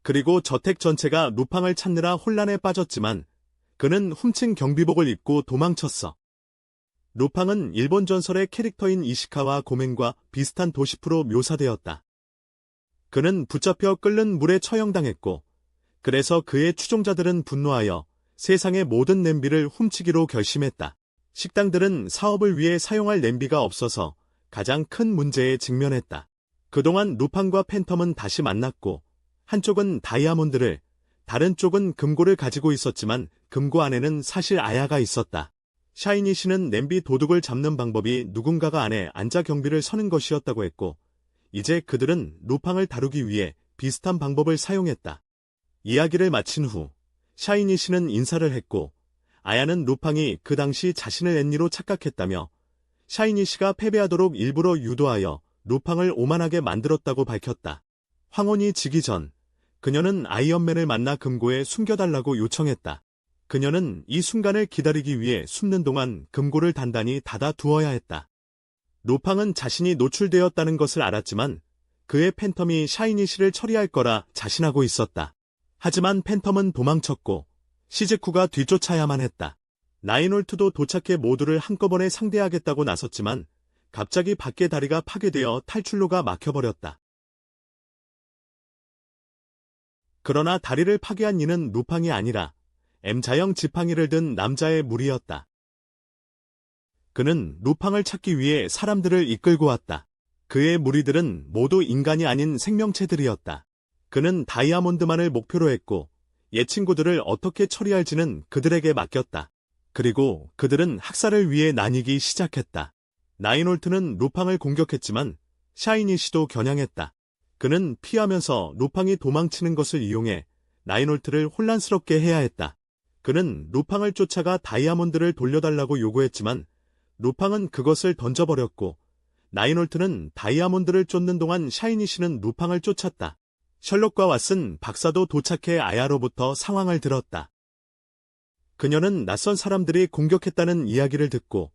그리고 저택 전체가 루팡을 찾느라 혼란에 빠졌지만 그는 훔친 경비복을 입고 도망쳤어. 루팡은 일본 전설의 캐릭터인 이시카와 고멘과 비슷한 도시프로 묘사되었다. 그는 붙잡혀 끓는 물에 처형당했고 그래서 그의 추종자들은 분노하여 세상의 모든 냄비를 훔치기로 결심했다. 식당들은 사업을 위해 사용할 냄비가 없어서 가장 큰 문제에 직면했다. 그동안 루팡과 팬텀은 다시 만났고 한쪽은 다이아몬드를, 다른 쪽은 금고를 가지고 있었지만 금고 안에는 사실 아야가 있었다. 샤이니 씨는 냄비 도둑을 잡는 방법이 누군가가 안에 앉아 경비를 서는 것이었다고 했고 이제 그들은 루팡을 다루기 위해 비슷한 방법을 사용했다. 이야기를 마친 후 샤이니 씨는 인사를 했고 아야는 루팡이 그 당시 자신을 앤니로 착각했다며 샤이니 씨가 패배하도록 일부러 유도하여 루팡을 오만하게 만들었다고 밝혔다. 황혼이 지기 전 그녀는 아이언맨을 만나 금고에 숨겨달라고 요청했다. 그녀는 이 순간을 기다리기 위해 숨는 동안 금고를 단단히 닫아두어야 했다. 루팡은 자신이 노출되었다는 것을 알았지만 그의 팬텀이 샤이니 씨를 처리할 거라 자신하고 있었다. 하지만 팬텀은 도망쳤고 시즈쿠가 뒤쫓아야만 했다. 나인홀트도 도착해 모두를 한꺼번에 상대하겠다고 나섰지만 갑자기 밖의 다리가 파괴되어 탈출로가 막혀버렸다. 그러나 다리를 파괴한 이는 루팡이 아니라 M자형 지팡이를 든 남자의 무리였다. 그는 루팡을 찾기 위해 사람들을 이끌고 왔다. 그의 무리들은 모두 인간이 아닌 생명체들이었다. 그는 다이아몬드만을 목표로 했고 옛 친구들을 어떻게 처리할지는 그들에게 맡겼다. 그리고 그들은 학살을 위해 나뉘기 시작했다. 나인홀트는 루팡을 공격했지만 샤이니시도 겨냥했다. 그는 피하면서 루팡이 도망치는 것을 이용해 나인홀트를 혼란스럽게 해야 했다. 그는 루팡을 쫓아가 다이아몬드를 돌려달라고 요구했지만 루팡은 그것을 던져버렸고 나인홀트는 다이아몬드를 쫓는 동안 샤이니시는 루팡을 쫓았다. 셜록과 왓슨 박사도 도착해 아야로부터 상황을 들었다. 그녀는 낯선 사람들이 공격했다는 이야기를 듣고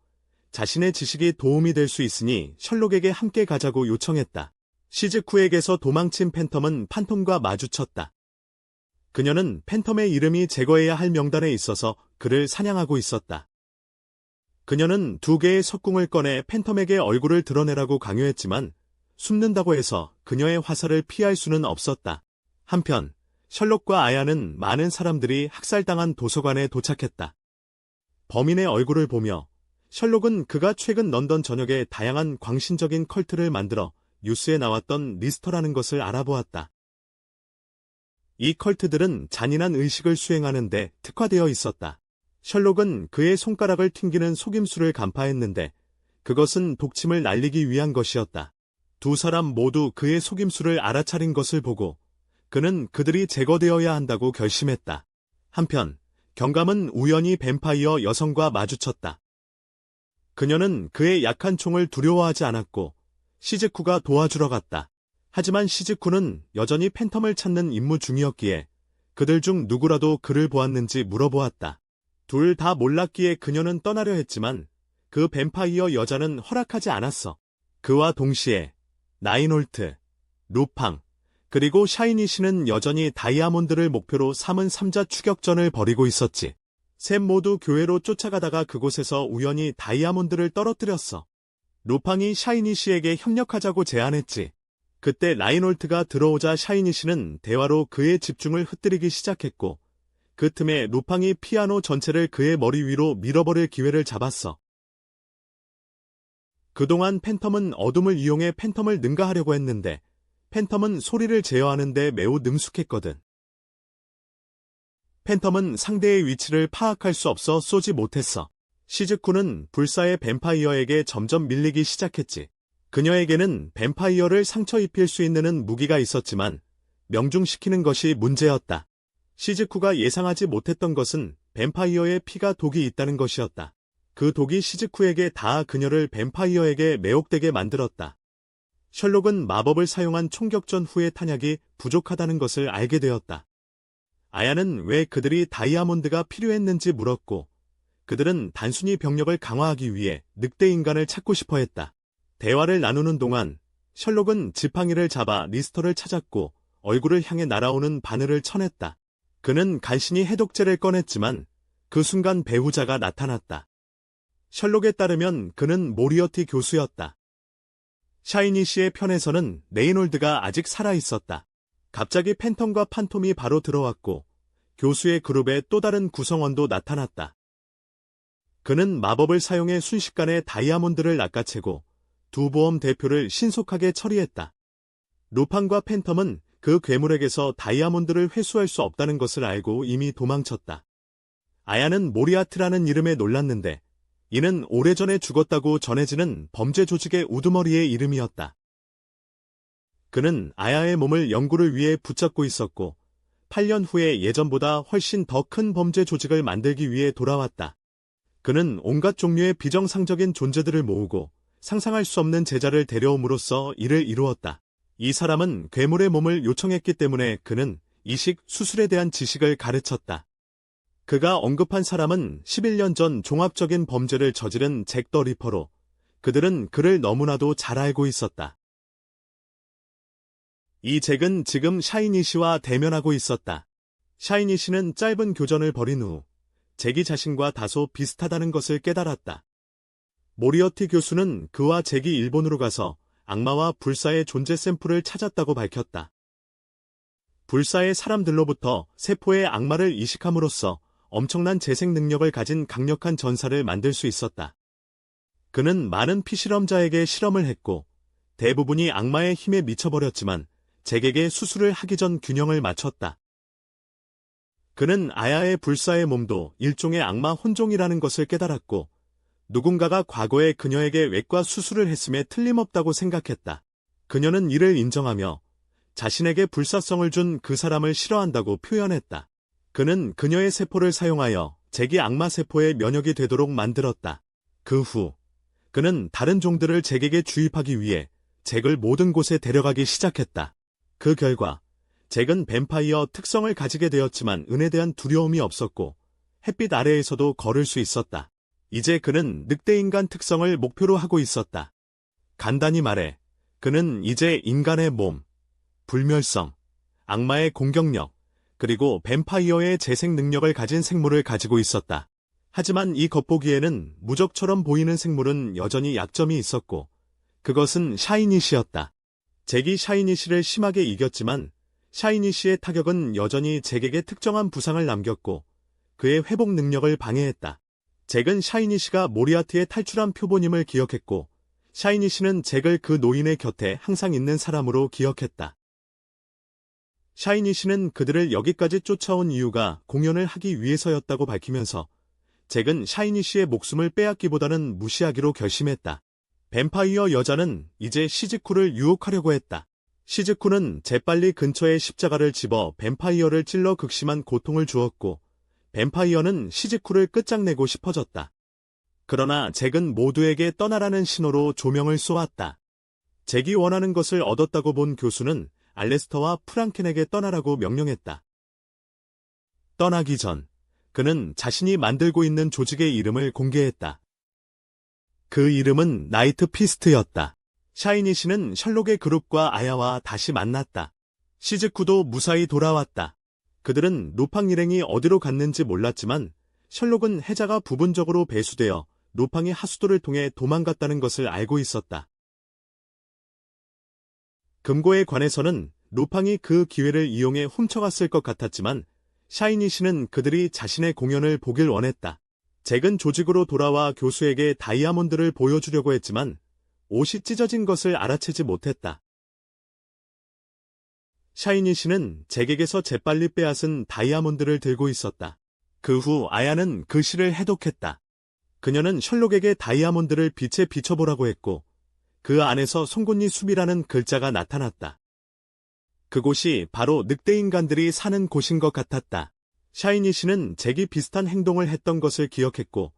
자신의 지식이 도움이 될 수 있으니 셜록에게 함께 가자고 요청했다. 시즈쿠에게서 도망친 팬텀은 판톰과 마주쳤다. 그녀는 팬텀의 이름이 제거해야 할 명단에 있어서 그를 사냥하고 있었다. 그녀는 2개의 석궁을 꺼내 팬텀에게 얼굴을 드러내라고 강요했지만 숨는다고 해서 그녀의 화살을 피할 수는 없었다. 한편 셜록과 아야는 많은 사람들이 학살당한 도서관에 도착했다. 범인의 얼굴을 보며 셜록은 그가 최근 런던 전역에 다양한 광신적인 컬트를 만들어 뉴스에 나왔던 리스터라는 것을 알아보았다. 이 컬트들은 잔인한 의식을 수행하는 데 특화되어 있었다. 셜록은 그의 손가락을 튕기는 속임수를 간파했는데 그것은 독침을 날리기 위한 것이었다. 2 사람 모두 그의 속임수를 알아차린 것을 보고 그는 그들이 제거되어야 한다고 결심했다. 한편 경감은 우연히 뱀파이어 여성과 마주쳤다. 그녀는 그의 약한 총을 두려워하지 않았고 시즈쿠가 도와주러 갔다. 하지만 시즈쿠는 여전히 팬텀을 찾는 임무 중이었기에 그들 중 누구라도 그를 보았는지 물어보았다. 둘 다 몰랐기에 그녀는 떠나려 했지만 그 뱀파이어 여자는 허락하지 않았어. 그와 동시에 나인홀트, 루팡, 그리고 샤이니시는 여전히 다이아몬드를 목표로 삼은 3자 추격전을 벌이고 있었지. 셋 모두 교회로 쫓아가다가 그곳에서 우연히 다이아몬드를 떨어뜨렸어. 루팡이 샤이니시에게 협력하자고 제안했지. 그때 라인홀트가 들어오자 샤이니시는 대화로 그의 집중을 흩뜨리기 시작했고 그 틈에 루팡이 피아노 전체를 그의 머리 위로 밀어버릴 기회를 잡았어. 그동안 팬텀은 어둠을 이용해 팬텀을 능가하려고 했는데 팬텀은 소리를 제어하는 데 매우 능숙했거든. 팬텀은 상대의 위치를 파악할 수 없어 쏘지 못했어. 시즈쿠는 불사의 뱀파이어에게 점점 밀리기 시작했지. 그녀에게는 뱀파이어를 상처 입힐 수 있는 무기가 있었지만 명중시키는 것이 문제였다. 시즈쿠가 예상하지 못했던 것은 뱀파이어의 피가 독이 있다는 것이었다. 그 독이 시즈쿠에게 닿아 그녀를 뱀파이어에게 매혹되게 만들었다. 셜록은 마법을 사용한 총격전 후의 탄약이 부족하다는 것을 알게 되었다. 아야는 왜 그들이 다이아몬드가 필요했는지 물었고 그들은 단순히 병력을 강화하기 위해 늑대 인간을 찾고 싶어 했다. 대화를 나누는 동안 셜록은 지팡이를 잡아 리스터를 찾았고 얼굴을 향해 날아오는 바늘을 쳐냈다. 그는 간신히 해독제를 꺼냈지만 그 순간 배후자가 나타났다. 셜록에 따르면 그는 모리어티 교수였다. 샤이니시의 편에서는 레이놀드가 아직 살아있었다. 갑자기 팬텀과 판톰이 바로 들어왔고 교수의 그룹의 또 다른 구성원도 나타났다. 그는 마법을 사용해 순식간에 다이아몬드를 낚아채고 두 보험 대표를 신속하게 처리했다. 루팡과 팬텀은 그 괴물에게서 다이아몬드를 회수할 수 없다는 것을 알고 이미 도망쳤다. 아야는 모리아트라는 이름에 놀랐는데 이는 오래전에 죽었다고 전해지는 범죄 조직의 우두머리의 이름이었다. 그는 아야의 몸을 연구를 위해 붙잡고 있었고 8년 후에 예전보다 훨씬 더 큰 범죄 조직을 만들기 위해 돌아왔다. 그는 온갖 종류의 비정상적인 존재들을 모으고 상상할 수 없는 제자를 데려옴으로써 이를 이루었다. 이 사람은 괴물의 몸을 요청했기 때문에 그는 이식, 수술에 대한 지식을 가르쳤다. 그가 언급한 사람은 11년 전 종합적인 범죄를 저지른 잭 더 리퍼로 그들은 그를 너무나도 잘 알고 있었다. 이 잭은 지금 샤이니시와 대면하고 있었다. 샤이니시는 짧은 교전을 벌인 후 잭이 자신과 다소 비슷하다는 것을 깨달았다. 모리어티 교수는 그와 잭이 일본으로 가서 악마와 불사의 존재 샘플을 찾았다고 밝혔다. 불사의 사람들로부터 세포의 악마를 이식함으로써 엄청난 재생 능력을 가진 강력한 전사를 만들 수 있었다. 그는 많은 피실험자에게 실험을 했고 대부분이 악마의 힘에 미쳐버렸지만 잭에게 수술을 하기 전 균형을 맞췄다. 그는 아야의 불사의 몸도 일종의 악마 혼종이라는 것을 깨달았고 누군가가 과거에 그녀에게 외과 수술을 했음에 틀림없다고 생각했다. 그녀는 이를 인정하며 자신에게 불사성을 준 그 사람을 싫어한다고 표현했다. 그는 그녀의 세포를 사용하여 잭이 악마 세포의 면역이 되도록 만들었다. 그 후 그는 다른 종들을 잭에게 주입하기 위해 잭을 모든 곳에 데려가기 시작했다. 그 결과 잭은 뱀파이어 특성을 가지게 되었지만 은에 대한 두려움이 없었고 햇빛 아래에서도 걸을 수 있었다. 이제 그는 늑대인간 특성을 목표로 하고 있었다. 간단히 말해 그는 이제 인간의 몸, 불멸성, 악마의 공격력, 그리고 뱀파이어의 재생 능력을 가진 생물을 가지고 있었다. 하지만 이 겉보기에는 무적처럼 보이는 생물은 여전히 약점이 있었고 그것은 샤이니시였다. 잭이 샤이니시를 심하게 이겼지만 샤이니시의 타격은 여전히 잭에게 특정한 부상을 남겼고 그의 회복 능력을 방해했다. 잭은 샤이니시가 모리아티의 탈출한 표본임을 기억했고 샤이니시는 잭을 그 노인의 곁에 항상 있는 사람으로 기억했다. 샤이니시는 그들을 여기까지 쫓아온 이유가 공연을 하기 위해서였다고 밝히면서 잭은 샤이니시의 목숨을 빼앗기보다는 무시하기로 결심했다. 뱀파이어 여자는 이제 시즈쿠를 유혹하려고 했다. 시즈쿠는 재빨리 근처에 십자가를 집어 뱀파이어를 찔러 극심한 고통을 주었고 뱀파이어는 시즈쿠를 끝장내고 싶어졌다. 그러나 잭은 모두에게 떠나라는 신호로 조명을 쏘았다. 잭이 원하는 것을 얻었다고 본 교수는 알레스터와 프랑켄에게 떠나라고 명령했다. 떠나기 전 그는 자신이 만들고 있는 조직의 이름을 공개했다. 그 이름은 나이트 피스트였다. 샤이니시는 셜록의 그룹과 아야와 다시 만났다. 시즈쿠도 무사히 돌아왔다. 그들은 루팡 일행이 어디로 갔는지 몰랐지만 셜록은 해자가 부분적으로 배수되어 루팡이 하수도를 통해 도망갔다는 것을 알고 있었다. 금고에 관해서는 루팡이 그 기회를 이용해 훔쳐갔을 것 같았지만 샤이니시는 그들이 자신의 공연을 보길 원했다. 잭은 조직으로 돌아와 교수에게 다이아몬드를 보여주려고 했지만 옷이 찢어진 것을 알아채지 못했다. 샤이니시는 잭에게서 재빨리 빼앗은 다이아몬드를 들고 있었다. 그 후 아야는 그 시를 해독했다. 그녀는 셜록에게 다이아몬드를 빛에 비춰보라고 했고 그 안에서 송곳니 숲이라는 글자가 나타났다. 그곳이 바로 늑대인간들이 사는 곳인 것 같았다. 샤이니시는 잭이 비슷한 행동을 했던 것을 기억했고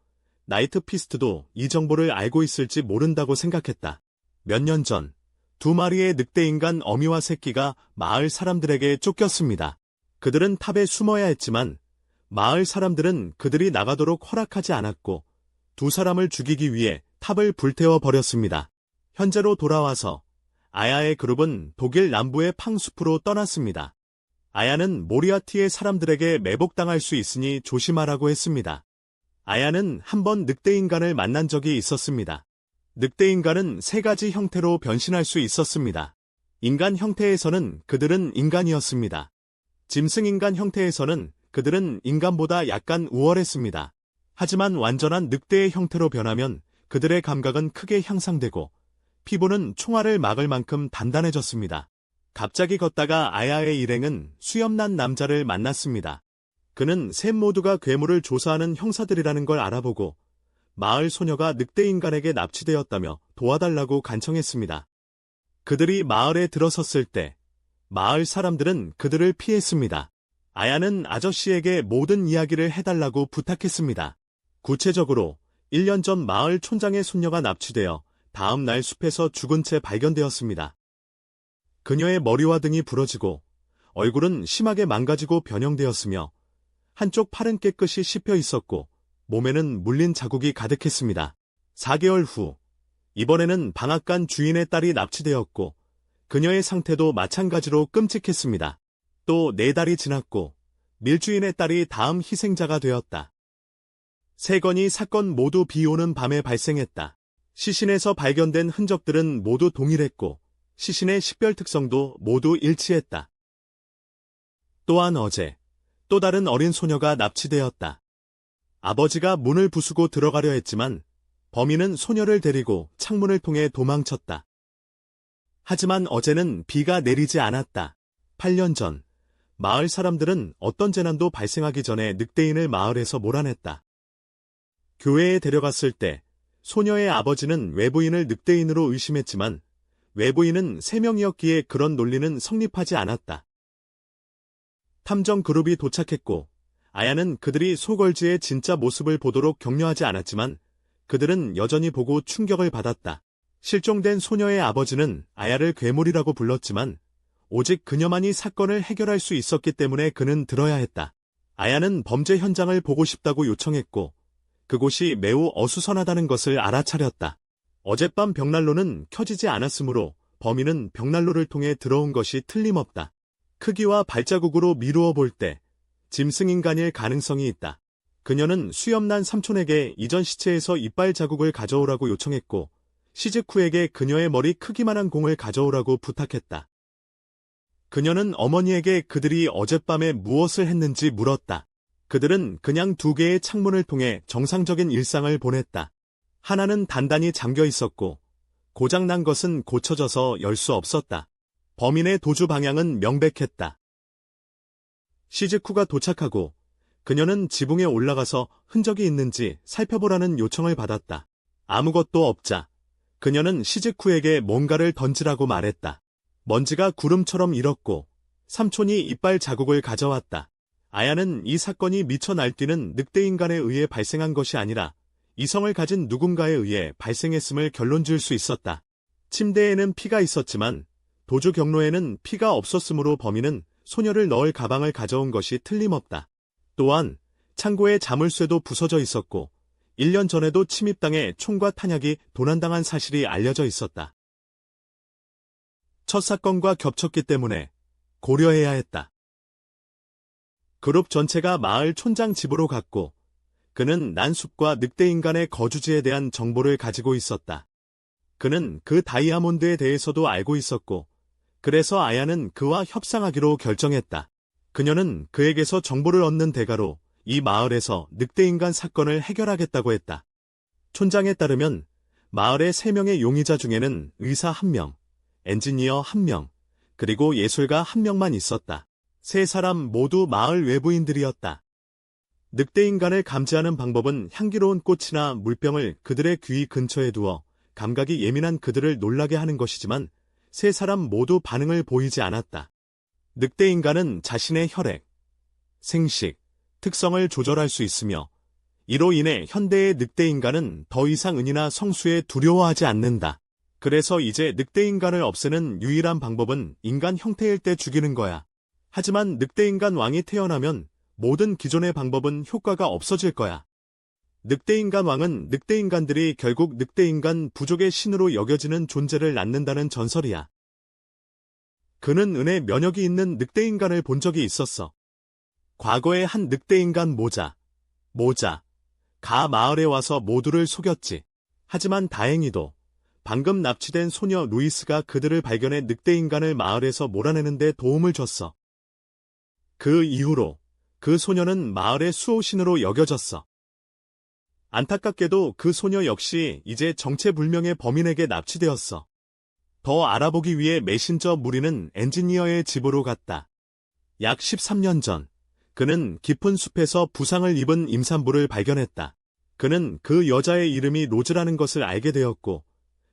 나이트 피스트도 이 정보를 알고 있을지 모른다고 생각했다. 몇 년 전, 두 마리의 늑대인간 어미와 새끼가 마을 사람들에게 쫓겼습니다. 그들은 탑에 숨어야 했지만 마을 사람들은 그들이 나가도록 허락하지 않았고 두 사람을 죽이기 위해 탑을 불태워 버렸습니다. 현재로 돌아와서 아야의 그룹은 독일 남부의 팡숲으로 떠났습니다. 아야는 모리아티의 사람들에게 매복당할 수 있으니 조심하라고 했습니다. 아야는 한 번 늑대인간을 만난 적이 있었습니다. 늑대인간은 세 가지 형태로 변신할 수 있었습니다. 인간 형태에서는 그들은 인간이었습니다. 짐승인간 형태에서는 그들은 인간보다 약간 우월했습니다. 하지만 완전한 늑대의 형태로 변하면 그들의 감각은 크게 향상되고 피부는 총알을 막을 만큼 단단해졌습니다. 갑자기 걷다가 아야의 일행은 수염난 남자를 만났습니다. 그는 셋 모두가 괴물을 조사하는 형사들이라는 걸 알아보고 마을 소녀가 늑대인간에게 납치되었다며 도와달라고 간청했습니다. 그들이 마을에 들어섰을 때 마을 사람들은 그들을 피했습니다. 아야는 아저씨에게 모든 이야기를 해달라고 부탁했습니다. 구체적으로 1년 전 마을 촌장의 손녀가 납치되어 다음 날 숲에서 죽은 채 발견되었습니다. 그녀의 머리와 등이 부러지고 얼굴은 심하게 망가지고 변형되었으며 한쪽 팔은 깨끗이 씹혀 있었고 몸에는 물린 자국이 가득했습니다. 4개월 후 이번에는 방앗간 주인의 딸이 납치되었고 그녀의 상태도 마찬가지로 끔찍했습니다. 또 4달이 지났고 밀주인의 딸이 다음 희생자가 되었다. 3건이 사건 모두 비 오는 밤에 발생했다. 시신에서 발견된 흔적들은 모두 동일했고 시신의 식별 특성도 모두 일치했다. 또한 어제 또 다른 어린 소녀가 납치되었다. 아버지가 문을 부수고 들어가려 했지만 범인은 소녀를 데리고 창문을 통해 도망쳤다. 하지만 어제는 비가 내리지 않았다. 8년 전, 마을 사람들은 어떤 재난도 발생하기 전에 늑대인을 마을에서 몰아냈다. 교회에 데려갔을 때 소녀의 아버지는 외부인을 늑대인으로 의심했지만 외부인은 3명이었기에 그런 논리는 성립하지 않았다. 탐정 그룹이 도착했고 아야는 그들이 소걸즈의 진짜 모습을 보도록 격려하지 않았지만 그들은 여전히 보고 충격을 받았다. 실종된 소녀의 아버지는 아야를 괴물이라고 불렀지만 오직 그녀만이 사건을 해결할 수 있었기 때문에 그는 들어야 했다. 아야는 범죄 현장을 보고 싶다고 요청했고 그곳이 매우 어수선하다는 것을 알아차렸다. 어젯밤 벽난로는 켜지지 않았으므로 범인은 벽난로를 통해 들어온 것이 틀림없다. 크기와 발자국으로 미루어 볼 때 짐승인간일 가능성이 있다. 그녀는 수염난 삼촌에게 이전 시체에서 이빨 자국을 가져오라고 요청했고 시즈쿠에게 그녀의 머리 크기만한 공을 가져오라고 부탁했다. 그녀는 어머니에게 그들이 어젯밤에 무엇을 했는지 물었다. 그들은 그냥 2개의 창문을 통해 정상적인 일상을 보냈다. 하나는 단단히 잠겨 있었고 고장난 것은 고쳐져서 열 수 없었다. 범인의 도주 방향은 명백했다. 시즈쿠가 도착하고 그녀는 지붕에 올라가서 흔적이 있는지 살펴보라는 요청을 받았다. 아무것도 없자 그녀는 시즈쿠에게 뭔가를 던지라고 말했다. 먼지가 구름처럼 일었고 삼촌이 이빨 자국을 가져왔다. 아야는 이 사건이 미쳐 날뛰는 늑대인간에 의해 발생한 것이 아니라 이성을 가진 누군가에 의해 발생했음을 결론 지을 수 있었다. 침대에는 피가 있었지만 도주 경로에는 피가 없었으므로 범인은 소녀를 넣을 가방을 가져온 것이 틀림없다. 또한 창고에 자물쇠도 부서져 있었고 1년 전에도 침입당해 총과 탄약이 도난당한 사실이 알려져 있었다. 첫 사건과 겹쳤기 때문에 고려해야 했다. 그룹 전체가 마을 촌장 집으로 갔고 그는 난숲과 늑대인간의 거주지에 대한 정보를 가지고 있었다. 그는 그 다이아몬드에 대해서도 알고 있었고 그래서 아야는 그와 협상하기로 결정했다. 그녀는 그에게서 정보를 얻는 대가로 이 마을에서 늑대인간 사건을 해결하겠다고 했다. 촌장에 따르면 마을의 3명의 용의자 중에는 의사 1명, 엔지니어 1명, 그리고 예술가 1명만 있었다. 3사람 모두 마을 외부인들이었다. 늑대인간을 감지하는 방법은 향기로운 꽃이나 물병을 그들의 귀 근처에 두어 감각이 예민한 그들을 놀라게 하는 것이지만 3사람 모두 반응을 보이지 않았다. 늑대인간은 자신의 혈액, 생식, 특성을 조절할 수 있으며 이로 인해 현대의 늑대인간은 더 이상 은이나 성수에 두려워하지 않는다. 그래서 이제 늑대인간을 없애는 유일한 방법은 인간 형태일 때 죽이는 거야. 하지만 늑대인간 왕이 태어나면 모든 기존의 방법은 효과가 없어질 거야. 늑대인간 왕은 늑대인간들이 결국 늑대인간 부족의 신으로 여겨지는 존재를 낳는다는 전설이야. 그는 은의 면역이 있는 늑대인간을 본 적이 있었어. 과거에 한 늑대인간 가 마을에 와서 모두를 속였지. 하지만 다행히도 방금 납치된 소녀 루이스가 그들을 발견해 늑대인간을 마을에서 몰아내는 데 도움을 줬어. 그 이후로 그 소녀는 마을의 수호신으로 여겨졌어. 안타깝게도 그 소녀 역시 이제 정체불명의 범인에게 납치되었어. 더 알아보기 위해 메신저 무리는 엔지니어의 집으로 갔다. 약 13년 전, 그는 깊은 숲에서 부상을 입은 임산부를 발견했다. 그는 그 여자의 이름이 로즈라는 것을 알게 되었고,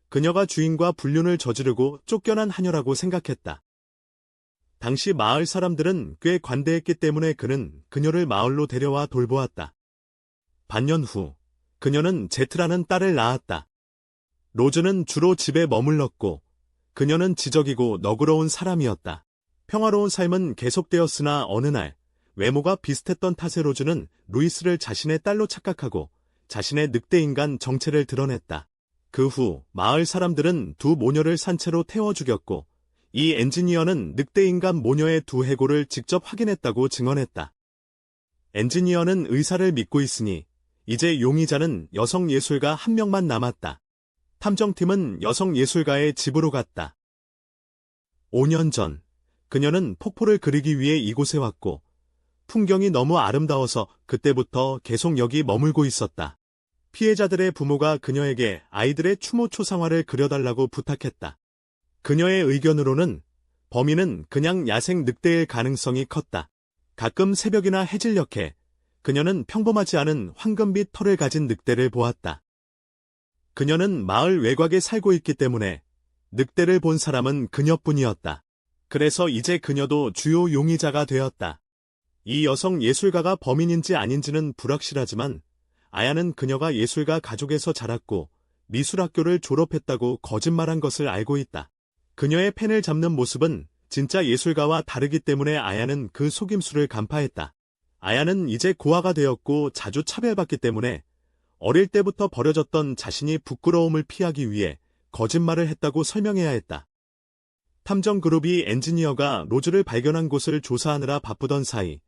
그녀가 주인과 불륜을 저지르고 쫓겨난 하녀라고 생각했다. 당시 마을 사람들은 꽤 관대했기 때문에 그는 그녀를 마을로 데려와 돌보았다. 반년 후, 그녀는 제트라는 딸을 낳았다. 로즈는 주로 집에 머물렀고, 그녀는 지적이고 너그러운 사람이었다. 평화로운 삶은 계속되었으나 어느 날, 외모가 비슷했던 탓에 로즈는 루이스를 자신의 딸로 착각하고 자신의 늑대인간 정체를 드러냈다. 그 후 마을 사람들은 2 모녀를 산채로 태워 죽였고 이 엔지니어는 늑대인간 모녀의 2 해골을 직접 확인했다고 증언했다. 엔지니어는 의사를 믿고 있으니 이제 용의자는 여성 예술가 1명만 남았다. 탐정팀은 여성 예술가의 집으로 갔다. 5년 전, 그녀는 폭포를 그리기 위해 이곳에 왔고 풍경이 너무 아름다워서 그때부터 계속 여기 머물고 있었다. 피해자들의 부모가 그녀에게 아이들의 추모 초상화를 그려달라고 부탁했다. 그녀의 의견으로는 범인은 그냥 야생 늑대일 가능성이 컸다. 가끔 새벽이나 해질녘에 그녀는 평범하지 않은 황금빛 털을 가진 늑대를 보았다. 그녀는 마을 외곽에 살고 있기 때문에 늑대를 본 사람은 그녀뿐이었다. 그래서 이제 그녀도 주요 용의자가 되었다. 이 여성 예술가가 범인인지 아닌지는 불확실하지만 아야는 그녀가 예술가 가족에서 자랐고 미술학교를 졸업했다고 거짓말한 것을 알고 있다. 그녀의 펜을 잡는 모습은 진짜 예술가와 다르기 때문에 아야는 그 속임수를 간파했다. 아야는 이제 고아가 되었고 자주 차별받기 때문에 어릴 때부터 버려졌던 자신이 부끄러움을 피하기 위해 거짓말을 했다고 설명해야 했다. 탐정 그룹이 엔지니어가 로즈를 발견한 곳을 조사하느라 바쁘던 사이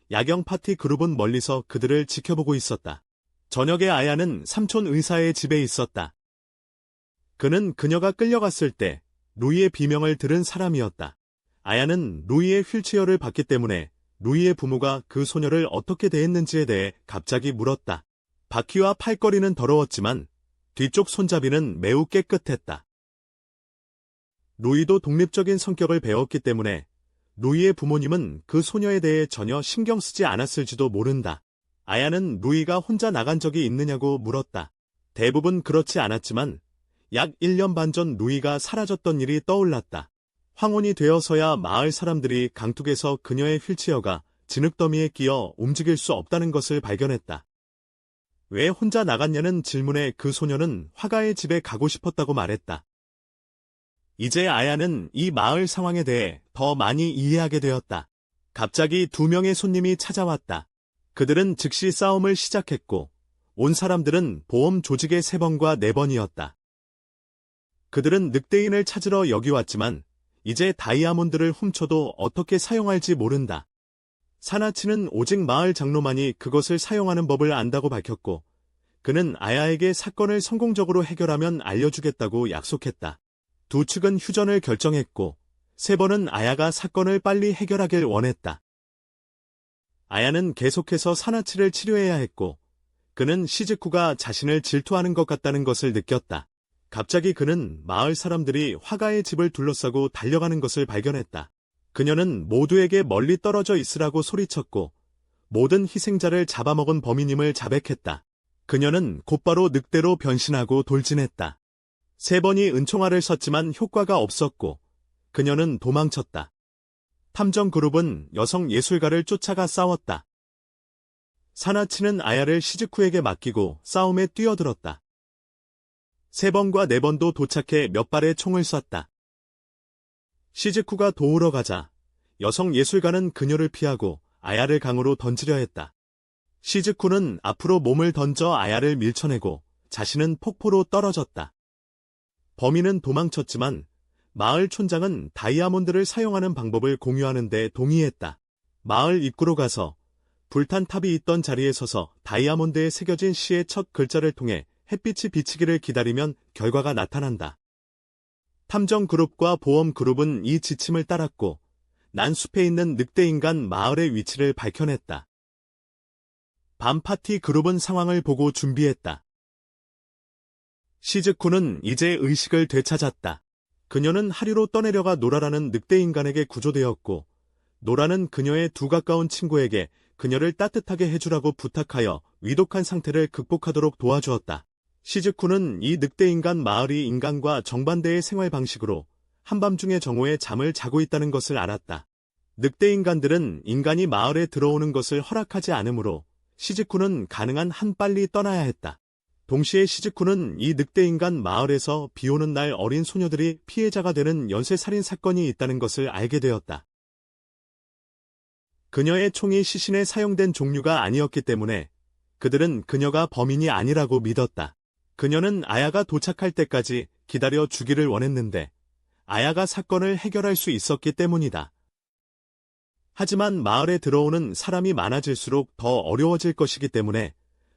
야경 파티 그룹은 멀리서 그들을 지켜보고 있었다. 저녁에 아야는 삼촌 의사의 집에 있었다. 그는 그녀가 끌려갔을 때 루이의 비명을 들은 사람이었다. 아야는 루이의 휠체어를 봤기 때문에 루이의 부모가 그 소녀를 어떻게 대했는지에 대해 갑자기 물었다. 바퀴와 팔걸이는 더러웠지만 뒤쪽 손잡이는 매우 깨끗했다. 루이도 독립적인 성격을 배웠기 때문에 루이의 부모님은 그 소녀에 대해 전혀 신경 쓰지 않았을지도 모른다. 아야는 루이가 혼자 나간 적이 있느냐고 물었다. 대부분 그렇지 않았지만 약 1년 반 전 루이가 사라졌던 일이 떠올랐다. 황혼이 되어서야 마을 사람들이 강둑에서 그녀의 휠체어가 진흙더미에 끼어 움직일 수 없다는 것을 발견했다. 왜 혼자 나갔냐는 질문에 그 소녀는 화가의 집에 가고 싶었다고 말했다. 이제 아야는 이 마을 상황에 대해 더 많이 이해하게 되었다. 갑자기 2명의 손님이 찾아왔다. 그들은 즉시 싸움을 시작했고 온 사람들은 보험 조직의 3번과 4번이었다. 그들은 늑대인을 찾으러 여기 왔지만 이제 다이아몬드를 훔쳐도 어떻게 사용할지 모른다. 사나치는 오직 마을 장로만이 그것을 사용하는 법을 안다고 밝혔고 그는 아야에게 사건을 성공적으로 해결하면 알려주겠다고 약속했다. 두 측은 휴전을 결정했고 3번은 아야가 사건을 빨리 해결하길 원했다. 아야는 계속해서 사나치를 치료해야 했고 그는 시즈쿠가 자신을 질투하는 것 같다는 것을 느꼈다. 갑자기 그는 마을 사람들이 화가의 집을 둘러싸고 달려가는 것을 발견했다. 그녀는 모두에게 멀리 떨어져 있으라고 소리쳤고 모든 희생자를 잡아먹은 범인임을 자백했다. 그녀는 곧바로 늑대로 변신하고 돌진했다. 3번이 은총알을 썼지만 효과가 없었고 그녀는 도망쳤다. 탐정 그룹은 여성 예술가를 쫓아가 싸웠다. 사나치는 아야를 시즈쿠에게 맡기고 싸움에 뛰어들었다. 3번과 4번도 도착해 몇 발의 총을 쐈다. 시즈쿠가 도우러 가자 여성 예술가는 그녀를 피하고 아야를 강으로 던지려 했다. 시즈쿠는 앞으로 몸을 던져 아야를 밀쳐내고 자신은 폭포로 떨어졌다. 범인은 도망쳤지만 마을 촌장은 다이아몬드를 사용하는 방법을 공유하는 데 동의했다. 마을 입구로 가서 불탄 탑이 있던 자리에 서서 다이아몬드에 새겨진 시의 첫 글자를 통해 햇빛이 비치기를 기다리면 결과가 나타난다. 탐정 그룹과 보험 그룹은 이 지침을 따랐고 난숲에 있는 늑대인간 마을의 위치를 밝혀냈다. 밤 파티 그룹은 상황을 보고 준비했다. 시즈쿠는 이제 의식을 되찾았다. 그녀는 하류로 떠내려가 노라라는 늑대인간에게 구조되었고 노라는 그녀의 두 가까운 친구에게 그녀를 따뜻하게 해주라고 부탁하여 위독한 상태를 극복하도록 도와주었다. 시즈쿠는 이 늑대인간 마을이 인간과 정반대의 생활 방식으로 한밤중에 정오에 잠을 자고 있다는 것을 알았다. 늑대인간들은 인간이 마을에 들어오는 것을 허락하지 않으므로 시즈쿠는 가능한 한 빨리 떠나야 했다. 동시에 시즈쿠는 이 늑대인간 마을에서 비오는 날 어린 소녀들이 피해자가 되는 연쇄살인 사건이 있다는 것을 알게 되었다. 그녀의 총이 시신에 사용된 종류가 아니었기 때문에 그들은 그녀가 범인이 아니라고 믿었다. 그녀는 아야가 도착할 때까지 기다려 주기를 원했는데 아야가 사건을 해결할 수 있었기 때문이다. 하지만 마을에 들어오는 사람이 많아질수록 더 어려워질 것이기 때문에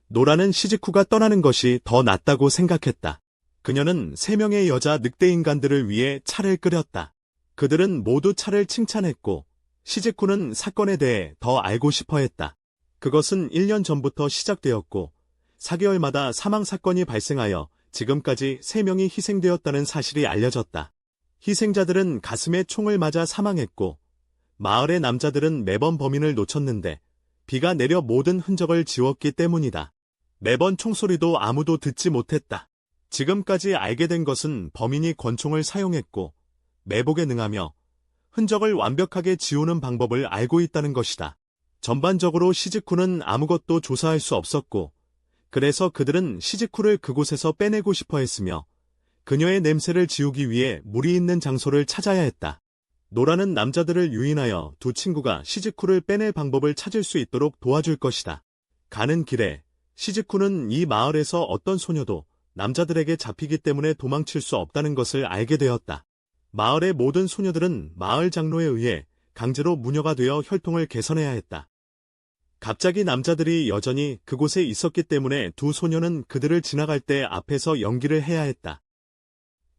노라는 시즈쿠가 떠나는 것이 더 낫다고 생각했다. 그녀는 3명의 여자 늑대인간들을 위해 차를 끓였다. 그들은 모두 차를 칭찬했고 시즈쿠는 사건에 대해 더 알고 싶어 했다. 그것은 1년 전부터 시작되었고 4개월마다 사망사건이 발생하여 지금까지 3명이 희생되었다는 사실이 알려졌다. 희생자들은 가슴에 총을 맞아 사망했고 마을의 남자들은 매번 범인을 놓쳤는데 비가 내려 모든 흔적을 지웠기 때문이다. 매번 총소리도 아무도 듣지 못했다. 지금까지 알게 된 것은 범인이 권총을 사용했고 매복에 능하며 흔적을 완벽하게 지우는 방법을 알고 있다는 것이다. 전반적으로 시즈쿠는 아무것도 조사할 수 없었고 그래서 그들은 시즈쿠를 그곳에서 빼내고 싶어 했으며 그녀의 냄새를 지우기 위해 물이 있는 장소를 찾아야 했다. 노라는 남자들을 유인하여 두 친구가 시즈쿠를 빼낼 방법을 찾을 수 있도록 도와줄 것이다. 가는 길에 시즈쿠는 이 마을에서 어떤 소녀도 남자들에게 잡히기 때문에 도망칠 수 없다는 것을 알게 되었다. 마을의 모든 소녀들은 마을 장로에 의해 강제로 무녀가 되어 혈통을 개선해야 했다. 갑자기 남자들이 여전히 그곳에 있었기 때문에 두 소녀는 그들을 지나갈 때 앞에서 연기를 해야 했다.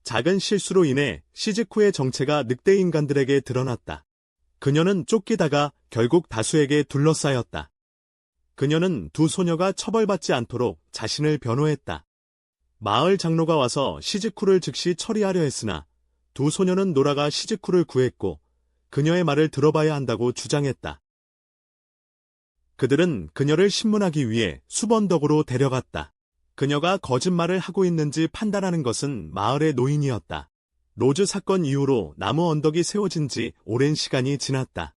작은 실수로 인해 시즈쿠의 정체가 늑대 인간들에게 드러났다. 그녀는 쫓기다가 결국 다수에게 둘러싸였다. 그녀는 두 소녀가 처벌받지 않도록 자신을 변호했다. 마을 장로가 와서 시즈쿠를 즉시 처리하려 했으나 두 소녀는 노라가 시즈쿠를 구했고 그녀의 말을 들어봐야 한다고 주장했다. 그들은 그녀를 신문하기 위해 수번덕으로 데려갔다. 그녀가 거짓말을 하고 있는지 판단하는 것은 마을의 노인이었다. 로즈 사건 이후로 나무 언덕이 세워진 지 오랜 시간이 지났다.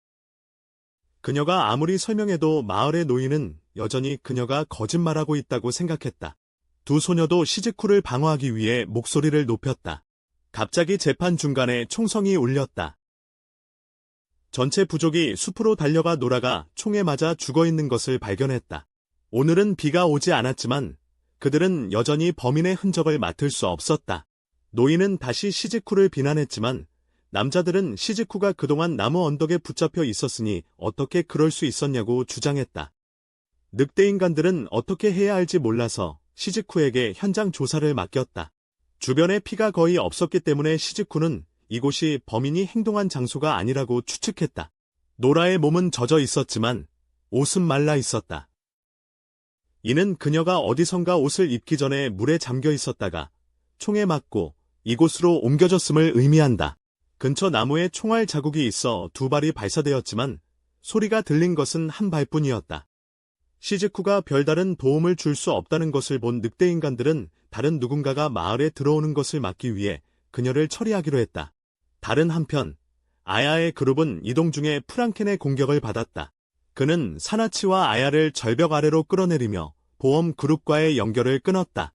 그녀가 아무리 설명해도 마을의 노인은 여전히 그녀가 거짓말하고 있다고 생각했다. 두 소녀도 시즈쿠를 방어하기 위해 목소리를 높였다. 갑자기 재판 중간에 총성이 울렸다. 전체 부족이 숲으로 달려가 노라가 총에 맞아 죽어있는 것을 발견했다. 오늘은 비가 오지 않았지만 그들은 여전히 범인의 흔적을 맡을 수 없었다. 노인은 다시 시즈쿠를 비난했지만 남자들은 시즈쿠가 그동안 나무 언덕에 붙잡혀 있었으니 어떻게 그럴 수 있었냐고 주장했다. 늑대 인간들은 어떻게 해야 할지 몰라서 시즈쿠에게 현장 조사를 맡겼다. 주변에 피가 거의 없었기 때문에 시즈쿠는 이곳이 범인이 행동한 장소가 아니라고 추측했다. 노라의 몸은 젖어 있었지만 옷은 말라 있었다. 이는 그녀가 어디선가 옷을 입기 전에 물에 잠겨 있었다가 총에 맞고 이곳으로 옮겨졌음을 의미한다. 근처 나무에 총알 자국이 있어 두 발이 발사되었지만 소리가 들린 것은 한 발뿐이었다. 시즈쿠가 별다른 도움을 줄 수 없다는 것을 본 늑대 인간들은 다른 누군가가 마을에 들어오는 것을 막기 위해 그녀를 처리하기로 했다. 다른 한편 아야의 그룹은 이동 중에 프랑켄의 공격을 받았다. 그는 사나치와 아야를 절벽 아래로 끌어내리며 보험 그룹과의 연결을 끊었다.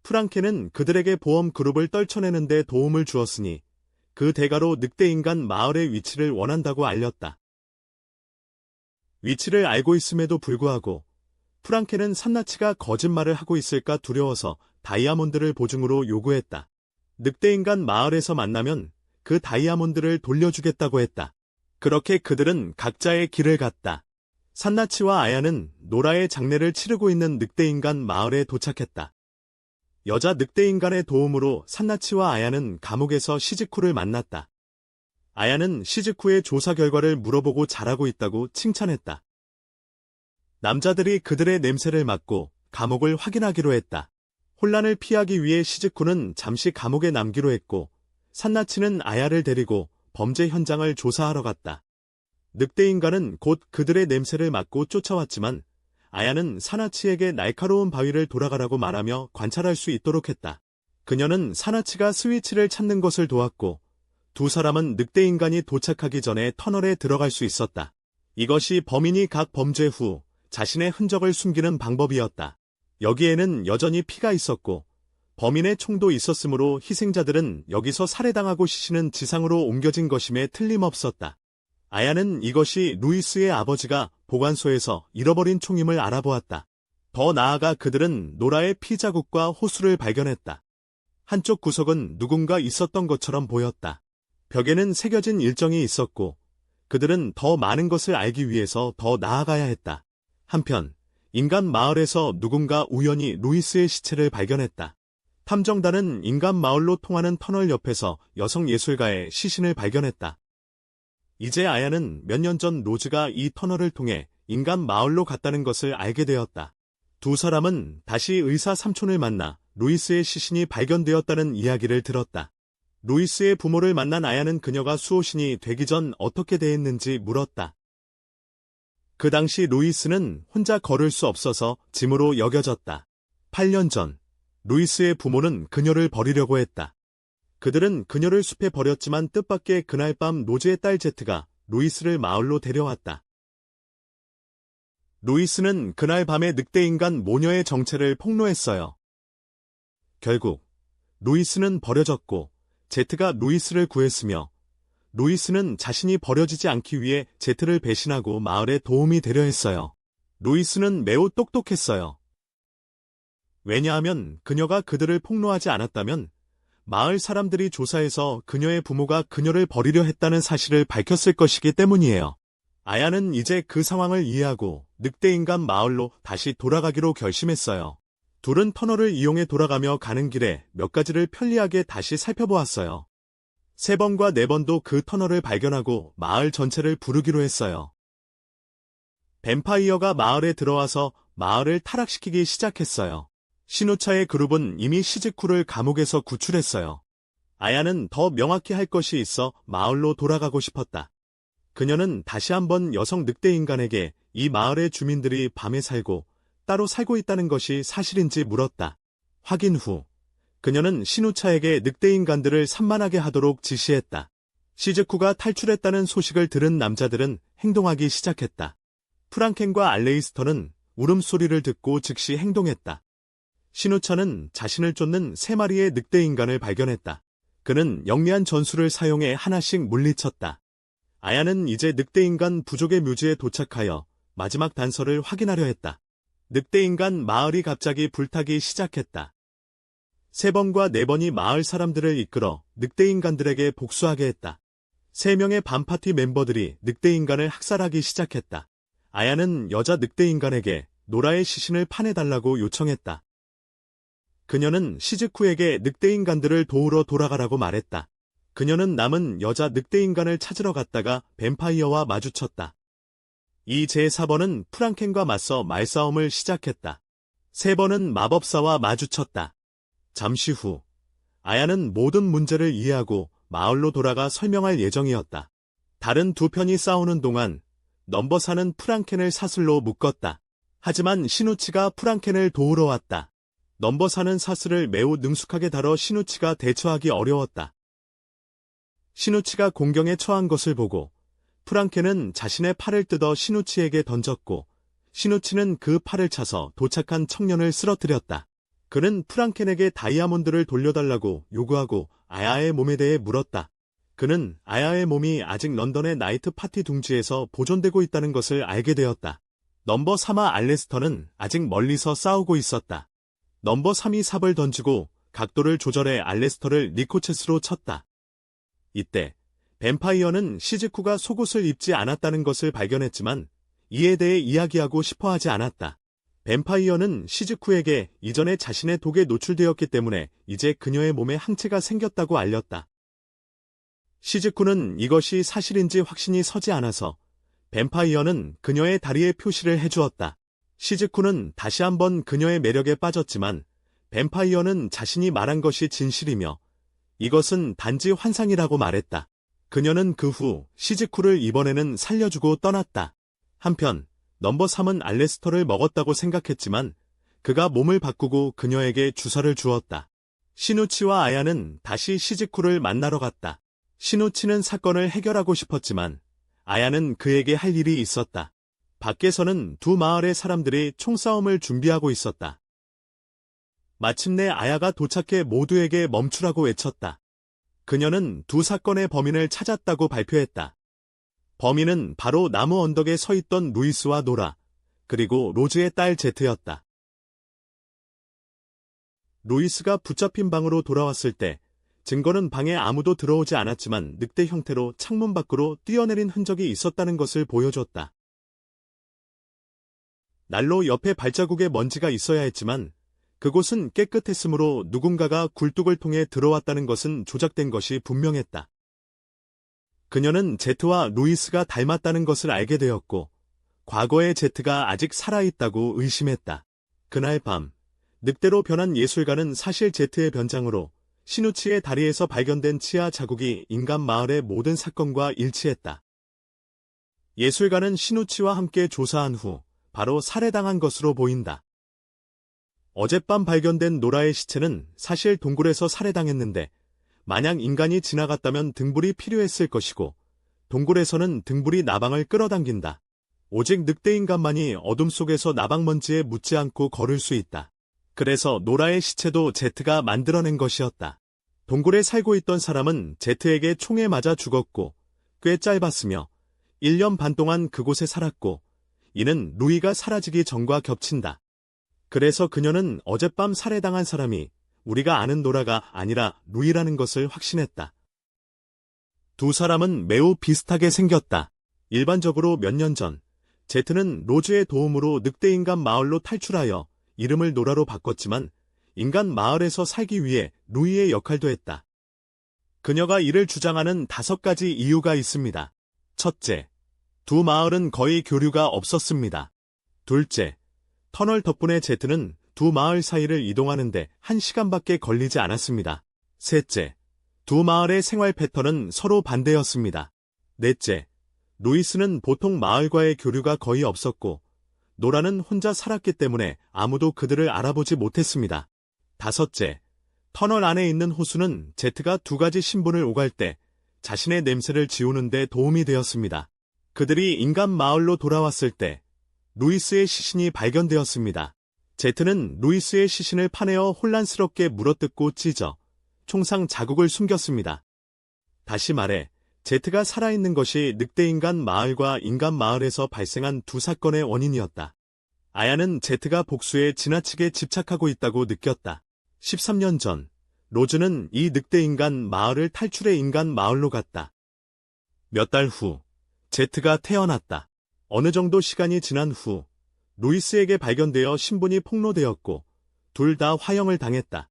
프랑켄은 그들에게 보험 그룹을 떨쳐내는 데 도움을 주었으니 그 대가로 늑대 인간 마을의 위치를 원한다고 알렸다. 위치를 알고 있음에도 불구하고 프랑켄은 산나치가 거짓말을 하고 있을까 두려워서 다이아몬드를 보증으로 요구했다. 늑대 인간 마을에서 만나면 그 다이아몬드를 돌려주겠다고 했다. 그렇게 그들은 각자의 길을 갔다. 산나치와 아야는 노라의 장례를 치르고 있는 늑대 인간 마을에 도착했다. 여자 늑대 인간의 도움으로 산나치와 아야는 감옥에서 시즈쿠를 만났다. 아야는 시즈쿠의 조사 결과를 물어보고 잘하고 있다고 칭찬했다. 남자들이 그들의 냄새를 맡고 감옥을 확인하기로 했다. 혼란을 피하기 위해 시즈쿠는 잠시 감옥에 남기로 했고 산나치는 아야를 데리고 범죄 현장을 조사하러 갔다. 늑대 인간은 곧 그들의 냄새를 맡고 쫓아왔지만 아야는 사나치에게 날카로운 바위를 돌아가라고 말하며 관찰할 수 있도록 했다. 그녀는 사나치가 스위치를 찾는 것을 도왔고 두 사람은 늑대 인간이 도착하기 전에 터널에 들어갈 수 있었다. 이것이 범인이 각 범죄 후 자신의 흔적을 숨기는 방법이었다. 여기에는 여전히 피가 있었고 범인의 총도 있었으므로 희생자들은 여기서 살해당하고 시신은 지상으로 옮겨진 것임에 틀림없었다. 아야는 이것이 루이스의 아버지가 보관소에서 잃어버린 총임을 알아보았다. 더 나아가 그들은 노라의 피 자국과 호수를 발견했다. 한쪽 구석은 누군가 있었던 것처럼 보였다. 벽에는 새겨진 일정이 있었고 그들은 더 많은 것을 알기 위해서 더 나아가야 했다. 한편 인간 마을에서 누군가 우연히 루이스의 시체를 발견했다. 탐정단은 인간 마을로 통하는 터널 옆에서 여성 예술가의 시신을 발견했다. 이제 아야는 몇 년 전 로즈가 이 터널을 통해 인간 마을로 갔다는 것을 알게 되었다. 두 사람은 다시 의사 삼촌을 만나 루이스의 시신이 발견되었다는 이야기를 들었다. 루이스의 부모를 만난 아야는 그녀가 수호신이 되기 전 어떻게 대했는지 물었다. 그 당시 루이스는 혼자 걸을 수 없어서 짐으로 여겨졌다. 8년 전, 루이스의 부모는 그녀를 버리려고 했다. 그들은 그녀를 숲에 버렸지만 뜻밖의 그날 밤 로즈의 딸 제트가 루이스를 마을로 데려왔다. 루이스는 그날 밤에 늑대인간 모녀의 정체를 폭로했어요. 결국 루이스는 버려졌고 제트가 루이스를 구했으며 루이스는 자신이 버려지지 않기 위해 제트를 배신하고 마을에 도움이 되려 했어요. 루이스는 매우 똑똑했어요. 왜냐하면 그녀가 그들을 폭로하지 않았다면 마을 사람들이 조사해서 그녀의 부모가 그녀를 버리려 했다는 사실을 밝혔을 것이기 때문이에요. 아야는 이제 그 상황을 이해하고 늑대인간 마을로 다시 돌아가기로 결심했어요. 둘은 터널을 이용해 돌아가며 가는 길에 몇 가지를 편리하게 다시 살펴보았어요. 3번과 4번도 그 터널을 발견하고 마을 전체를 부르기로 했어요. 뱀파이어가 마을에 들어와서 마을을 타락시키기 시작했어요. 시누차의 그룹은 이미 시즈쿠를 감옥에서 구출했어요. 아야는 더 명확히 할 것이 있어 마을로 돌아가고 싶었다. 그녀는 다시 한번 여성 늑대인간에게 이 마을의 주민들이 밤에 살고 따로 살고 있다는 것이 사실인지 물었다. 확인 후 그녀는 시누차에게 늑대인간들을 산만하게 하도록 지시했다. 시즈쿠가 탈출했다는 소식을 들은 남자들은 행동하기 시작했다. 프랑켄과 알레이스터는 울음소리를 듣고 즉시 행동했다. 시누차는 자신을 쫓는 3마리의 늑대인간을 발견했다. 그는 영리한 전술을 사용해 하나씩 물리쳤다. 아야는 이제 늑대인간 부족의 묘지에 도착하여 마지막 단서를 확인하려 했다. 늑대인간 마을이 갑자기 불타기 시작했다. 3번과 4번이 마을 사람들을 이끌어 늑대인간들에게 복수하게 했다. 3명의 밤파티 멤버들이 늑대인간을 학살하기 시작했다. 아야는 여자 늑대인간에게 노라의 시신을 파내달라고 요청했다. 그녀는 시즈쿠에게 늑대인간들을 도우러 돌아가라고 말했다. 그녀는 남은 여자 늑대인간을 찾으러 갔다가 뱀파이어와 마주쳤다. 이 제4번은 프랑켄과 맞서 말싸움을 시작했다. 3번은 마법사와 마주쳤다. 잠시 후 아야는 모든 문제를 이해하고 마을로 돌아가 설명할 예정이었다. 다른 두 편이 싸우는 동안 넘버사는 프랑켄을 사슬로 묶었다. 하지만 시누치가 프랑켄을 도우러 왔다. 넘버사는 사슬을 매우 능숙하게 다뤄 시누치가 대처하기 어려웠다. 시누치가 공경에 처한 것을 보고 프랑켄은 자신의 팔을 뜯어 시누치에게 던졌고 시누치는 그 팔을 차서 도착한 청년을 쓰러뜨렸다. 그는 프랑켄에게 다이아몬드를 돌려달라고 요구하고 아야의 몸에 대해 물었다. 그는 아야의 몸이 아직 런던의 나이트 파티 둥지에서 보존되고 있다는 것을 알게 되었다. 넘버 3와 알레스터는 아직 멀리서 싸우고 있었다. 넘버 3이 삽을 던지고 각도를 조절해 알레스터를 리코체스로 쳤다. 이때 뱀파이어는 시즈쿠가 속옷을 입지 않았다는 것을 발견했지만 이에 대해 이야기하고 싶어 하지 않았다. 뱀파이어는 시즈쿠에게 이전에 자신의 독에 노출되었기 때문에 이제 그녀의 몸에 항체가 생겼다고 알렸다. 시즈쿠는 이것이 사실인지 확신이 서지 않아서 뱀파이어는 그녀의 다리에 표시를 해주었다. 시즈쿠는 다시 한번 그녀의 매력에 빠졌지만 뱀파이어는 자신이 말한 것이 진실이며 이것은 단지 환상이라고 말했다. 그녀는 그 후 시즈쿠를 이번에는 살려주고 떠났다. 한편 넘버 3은 알레스터를 먹었다고 생각했지만 그가 몸을 바꾸고 그녀에게 주사를 주었다. 시누치와 아야는 다시 시즈쿠를 만나러 갔다. 시누치는 사건을 해결하고 싶었지만 아야는 그에게 할 일이 있었다. 밖에서는 두 마을의 사람들이 총싸움을 준비하고 있었다. 마침내 아야가 도착해 모두에게 멈추라고 외쳤다. 그녀는 두 사건의 범인을 찾았다고 발표했다. 범인은 바로 나무 언덕에 서 있던 루이스와 노라, 그리고 로즈의 딸 제트였다. 루이스가 붙잡힌 방으로 돌아왔을 때 증거는 방에 아무도 들어오지 않았지만 늑대 형태로 창문 밖으로 뛰어내린 흔적이 있었다는 것을 보여줬다. 난로 옆에 발자국에 먼지가 있어야 했지만 그곳은 깨끗했으므로 누군가가 굴뚝을 통해 들어왔다는 것은 조작된 것이 분명했다. 그녀는 제트와 루이스가 닮았다는 것을 알게 되었고 과거의 제트가 아직 살아있다고 의심했다. 그날 밤 늑대로 변한 예술가는 사실 제트의 변장으로 시누치의 다리에서 발견된 치아 자국이 인간 마을의 모든 사건과 일치했다. 예술가는 시누치와 함께 조사한 후 바로 살해당한 것으로 보인다. 어젯밤 발견된 노라의 시체는 사실 동굴에서 살해당했는데 만약 인간이 지나갔다면 등불이 필요했을 것이고 동굴에서는 등불이 나방을 끌어당긴다. 오직 늑대인간만이 어둠 속에서 나방먼지에 묻지 않고 걸을 수 있다. 그래서 노라의 시체도 제트가 만들어낸 것이었다. 동굴에 살고 있던 사람은 제트에게 총에 맞아 죽었고 꽤 짧았으며 1년 반 동안 그곳에 살았고 이는 루이가 사라지기 전과 겹친다. 그래서 그녀는 어젯밤 살해당한 사람이 우리가 아는 노라가 아니라 루이라는 것을 확신했다. 두 사람은 매우 비슷하게 생겼다. 일반적으로 몇 년 전, 제트는 로즈의 도움으로 늑대인간 마을로 탈출하여 이름을 노라로 바꿨지만 인간 마을에서 살기 위해 루이의 역할도 했다. 그녀가 이를 주장하는 5가지 이유가 있습니다. 첫째, 두 마을은 거의 교류가 없었습니다. 둘째, 터널 덕분에 제트는 두 마을 사이를 이동하는데 1시간밖에 걸리지 않았습니다. 셋째, 두 마을의 생활 패턴은 서로 반대였습니다. 넷째, 루이스는 보통 마을과의 교류가 거의 없었고 노라는 혼자 살았기 때문에 아무도 그들을 알아보지 못했습니다. 다섯째, 터널 안에 있는 호수는 제트가 2가지 신분을 오갈 때 자신의 냄새를 지우는 데 도움이 되었습니다. 그들이 인간 마을로 돌아왔을 때 루이스의 시신이 발견되었습니다. 제트는 루이스의 시신을 파내어 혼란스럽게 물어뜯고 찢어 총상 자국을 숨겼습니다. 다시 말해 제트가 살아있는 것이 늑대인간 마을과 인간 마을에서 발생한 두 사건의 원인이었다. 아야는 제트가 복수에 지나치게 집착하고 있다고 느꼈다. 13년 전, 로즈는 이 늑대인간 마을을 탈출해 인간 마을로 갔다. 몇 달 후, 제트가 태어났다. 어느 정도 시간이 지난 후, 루이스에게 발견되어 신분이 폭로되었고, 둘 다 화형을 당했다.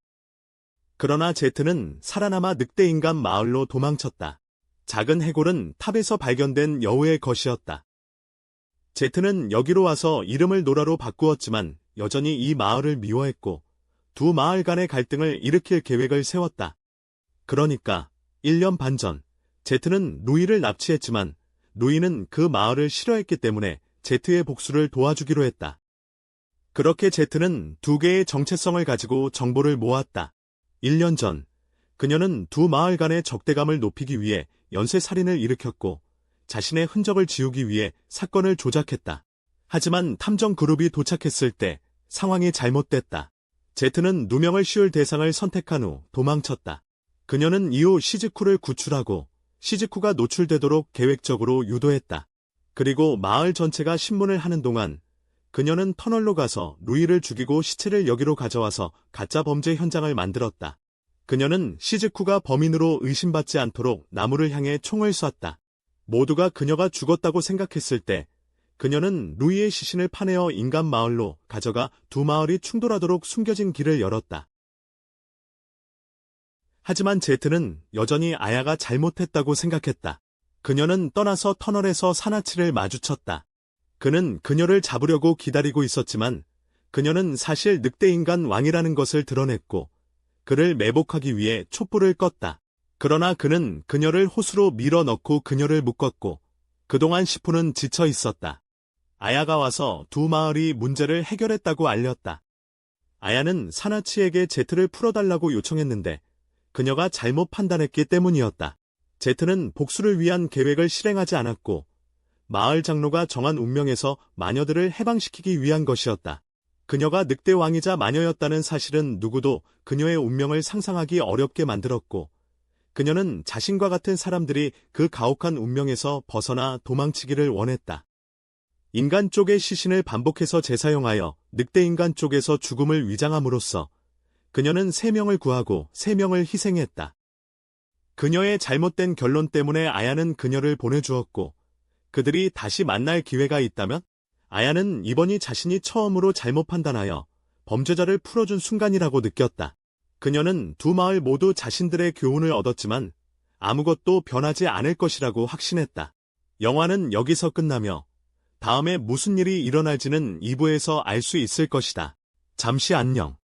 그러나 제트는 살아남아 늑대인간 마을로 도망쳤다. 작은 해골은 탑에서 발견된 여우의 것이었다. 제트는 여기로 와서 이름을 노라로 바꾸었지만 여전히 이 마을을 미워했고 두 마을 간의 갈등을 일으킬 계획을 세웠다. 그러니까 1년 반 전 제트는 루이를 납치했지만 루이는 그 마을을 싫어했기 때문에 제트의 복수를 도와주기로 했다. 그렇게 제트는 2개의 정체성을 가지고 정보를 모았다. 1년 전 그녀는 두 마을 간의 적대감을 높이기 위해 연쇄살인을 일으켰고 자신의 흔적을 지우기 위해 사건을 조작했다. 하지만 탐정 그룹이 도착했을 때 상황이 잘못됐다. 제트는 누명을 씌울 대상을 선택한 후 도망쳤다. 그녀는 이후 시즈쿠를 구출하고 시즈쿠가 노출되도록 계획적으로 유도했다. 그리고 마을 전체가 신문을 하는 동안 그녀는 터널로 가서 루이를 죽이고 시체를 여기로 가져와서 가짜 범죄 현장을 만들었다. 그녀는 시즈쿠가 범인으로 의심받지 않도록 나무를 향해 총을 쐈다. 모두가 그녀가 죽었다고 생각했을 때 그녀는 루이의 시신을 파내어 인간 마을로 가져가 두 마을이 충돌하도록 숨겨진 길을 열었다. 하지만 제트는 여전히 아야가 잘못했다고 생각했다. 그녀는 떠나서 터널에서 사나치를 마주쳤다. 그는 그녀를 잡으려고 기다리고 있었지만 그녀는 사실 늑대인간 왕이라는 것을 드러냈고 그를 매복하기 위해 촛불을 껐다. 그러나 그는 그녀를 호수로 밀어넣고 그녀를 묶었고 그동안 시푸는 지쳐 있었다. 아야가 와서 두 마을이 문제를 해결했다고 알렸다. 아야는 사나치에게 제트를 풀어달라고 요청했는데 그녀가 잘못 판단했기 때문이었다. 제트는 복수를 위한 계획을 실행하지 않았고 마을 장로가 정한 운명에서 마녀들을 해방시키기 위한 것이었다. 그녀가 늑대 왕이자 마녀였다는 사실은 누구도 그녀의 운명을 상상하기 어렵게 만들었고 그녀는 자신과 같은 사람들이 그 가혹한 운명에서 벗어나 도망치기를 원했다. 인간 쪽의 시신을 반복해서 재사용하여 늑대인간 쪽에서 죽음을 위장함으로써 그녀는 3명을 구하고 3명을 희생했다. 그녀의 잘못된 결론 때문에 아야는 그녀를 보내주었고 그들이 다시 만날 기회가 있다면 아야는 이번이 자신이 처음으로 잘못 판단하여 범죄자를 풀어준 순간이라고 느꼈다. 그녀는 두 마을 모두 자신들의 교훈을 얻었지만 아무것도 변하지 않을 것이라고 확신했다. 영화는 여기서 끝나며 다음에 무슨 일이 일어날지는 2부에서 알 수 있을 것이다. 잠시 안녕.